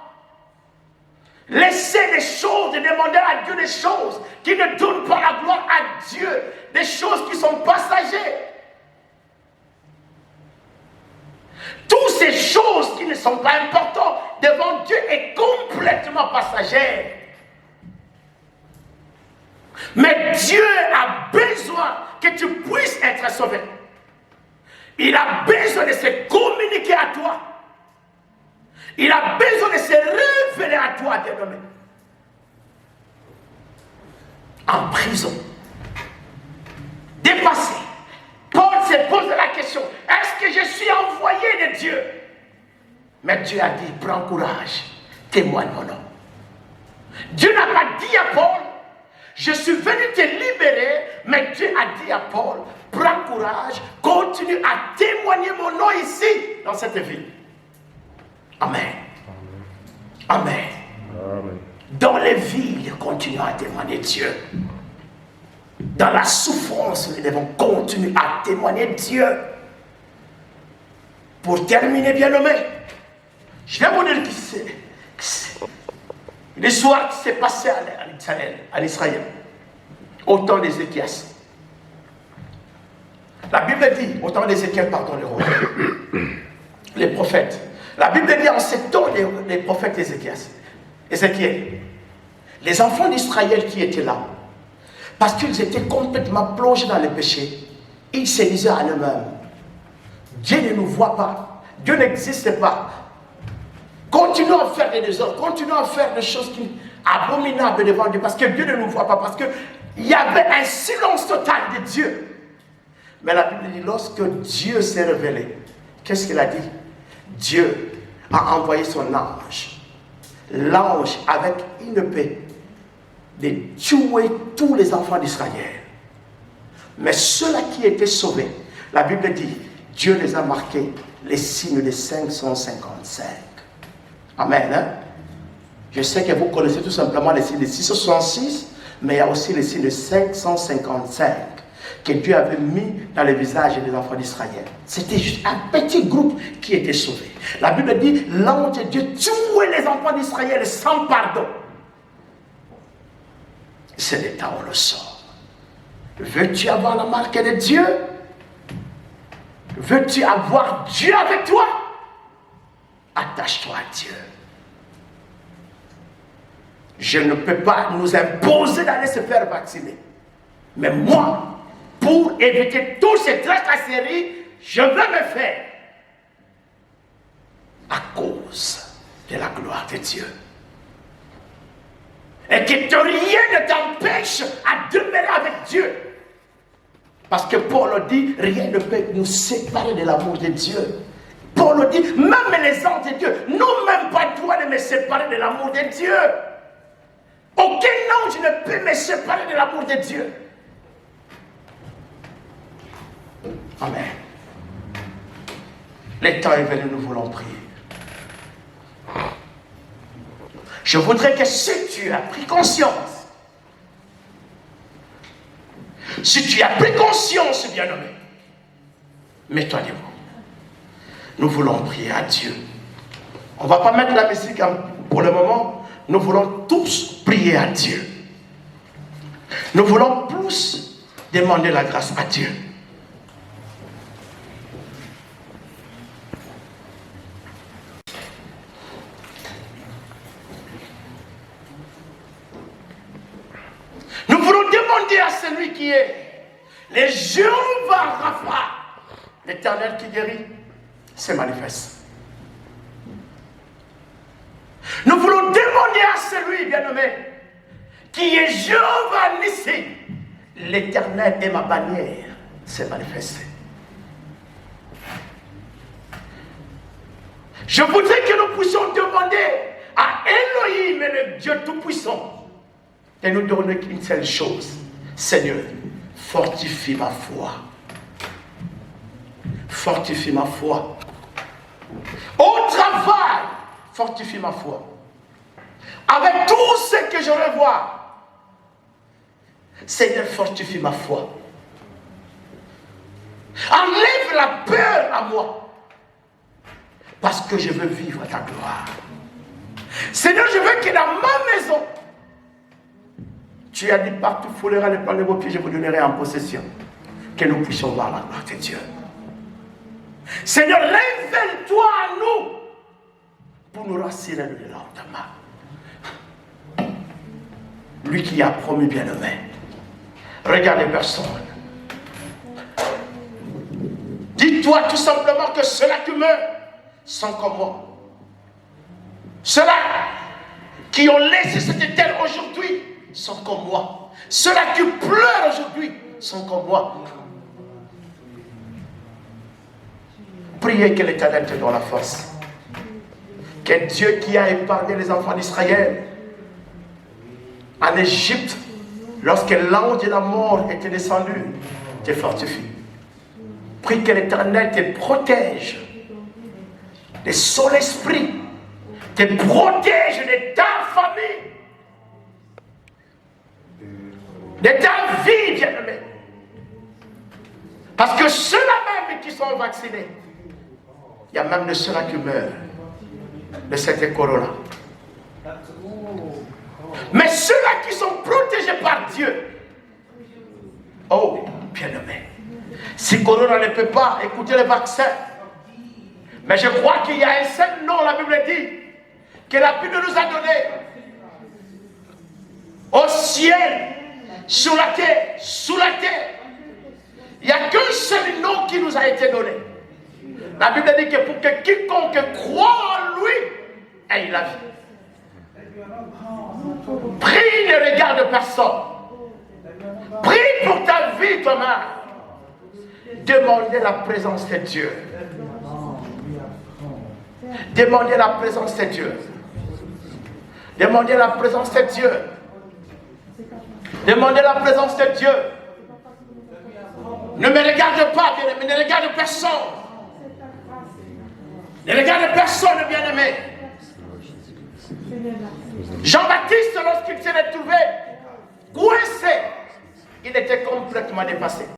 Laissez des choses, demander à Dieu des choses qui ne donnent pas la gloire à Dieu, des choses qui sont passagères. Toutes ces choses qui ne sont pas importantes devant Dieu est complètement passagère. Mais Dieu a besoin que tu puisses être sauvé. Il a besoin de se communiquer à toi. Il a besoin de se révéler à toi, bien-aimé. En prison, dépassé, Paul se pose la question, est-ce que je suis envoyé de Dieu? Mais Dieu a dit, prends courage, témoigne mon nom. Dieu n'a pas dit à Paul, je suis venu te libérer, mais Dieu a dit à Paul, prends courage, continue à témoigner mon nom ici, dans cette ville. Amen. Amen. Amen. Dans les villes, continuons à témoigner Dieu. Dans la souffrance, nous devons continuer à témoigner Dieu. Pour terminer, bien-aimé, je vais vous dire l'histoire qui s'est passée à Israël, au temps d'Ézéchias. La Bible dit, au temps d'Ézéchiel, pardon, le roi, les prophètes. La Bible dit en ces temps, les prophètes Ézéchiel, les enfants d'Israël qui étaient là, parce qu'ils étaient complètement plongés dans le péché, ils se disaient à eux-mêmes, Dieu ne nous voit pas, Dieu n'existe pas. Continuons à faire des désordres, continuons à faire des choses abominables devant Dieu, parce que Dieu ne nous voit pas, parce qu'il y avait un silence total de Dieu. Mais la Bible dit, lorsque Dieu s'est révélé, qu'est-ce qu'il a dit? Dieu a envoyé son ange, l'ange avec une épée, de tuer tous les enfants d'Israël. Mais ceux-là qui étaient sauvés, la Bible dit, Dieu les a marqués, les signes de 555. Amen. Hein? Je sais que vous connaissez tout simplement les signes de 666, mais il y a aussi les signes de 555 que Dieu avait mis dans le visage des enfants d'Israël. C'était juste un petit groupe qui était sauvé. La Bible dit, l'ange de Dieu tuait les enfants d'Israël sans pardon. C'est le temps où on le sort. Veux-tu avoir la marque de Dieu? Veux-tu avoir Dieu avec toi? Attache-toi à Dieu. Je ne peux pas nous imposer d'aller se faire vacciner. Mais moi, pour éviter toutes ces tracasseries, je vais me faire à cause de la gloire de Dieu. Et que rien ne t'empêche à demeurer avec Dieu. Parce que Paul dit, rien ne peut nous séparer de l'amour de Dieu. Paul dit, même les anges de Dieu, non même pas toi de me séparer de l'amour de Dieu. Aucun ange ne peut me séparer de l'amour de Dieu. Amen. Le temps est venu, nous voulons prier. Je voudrais que si tu as pris conscience, bien-aimé, mets-toi debout. Nous voulons prier à Dieu. On ne va pas mettre la musique pour le moment. Nous voulons tous prier à Dieu. Nous voulons plus demander la grâce à Dieu. Nous voulons demander à celui qui est le Jéhovah Rapha, l'Éternel qui guérit, se manifeste. Nous voulons demander à celui, bien-aimé, qui est Jéhovah Nissi, l'Éternel est ma bannière, se manifeste. Je voudrais que nous puissions demander à Elohim, le Dieu Tout-Puissant, de nous donner qu'une seule chose. Seigneur, fortifie ma foi. Fortifie ma foi. Au travail, fortifie ma foi. Avec tout ce que je revois, Seigneur, fortifie ma foi. Enlève la peur à moi. Parce que je veux vivre ta gloire. Seigneur, je veux que dans ma maison, tu as dit partout, foulera les palais de vos pieds, je vous donnerai en possession. Que nous puissions voir la gloire de Dieu. Seigneur, révèle-toi à nous pour nous rassurer le lendemain. Lui qui a promis bien-aimé. Regarde les personnes. Dis-toi tout simplement que ceux-là qui meurent sont comme moi. Ceux-là qui ont laissé cette terre aujourd'hui sont comme moi. Ceux-là qui pleurent aujourd'hui sont comme moi. Priez que l'Éternel te donne la force. Que Dieu qui a épargné les enfants d'Israël en Égypte, lorsque l'ange de la mort était descendu, te fortifie. Prie que l'Éternel te protège de son esprit, te protège de ta famille, de ta vie, bien-aimé. Parce que ceux-là même qui sont vaccinés, il y a même de ceux-là qui meurent de cette corona. Mais ceux-là qui sont protégés par Dieu, oh, bien-aimé, si corona ne peut pas écouter le vaccin, mais je crois qu'il y a un seul nom, la Bible dit, que la Bible nous a donné au ciel, sur la terre, sous la terre. Il n'y a qu'un seul nom qui nous a été donné. La Bible dit que pour que quiconque croit en lui ait la vie. Prie, ne regarde personne. Prie pour ta vie, toi-même. Demandez la présence de Dieu. Demandez la présence de Dieu. Demandez la présence de Dieu. Demandez la présence de Dieu. Ne me regarde pas, bien-aimé, ne regarde personne. Ne regarde personne, bien-aimé. Jean-Baptiste, lorsqu'il s'est retrouvé coincé, il était complètement dépassé.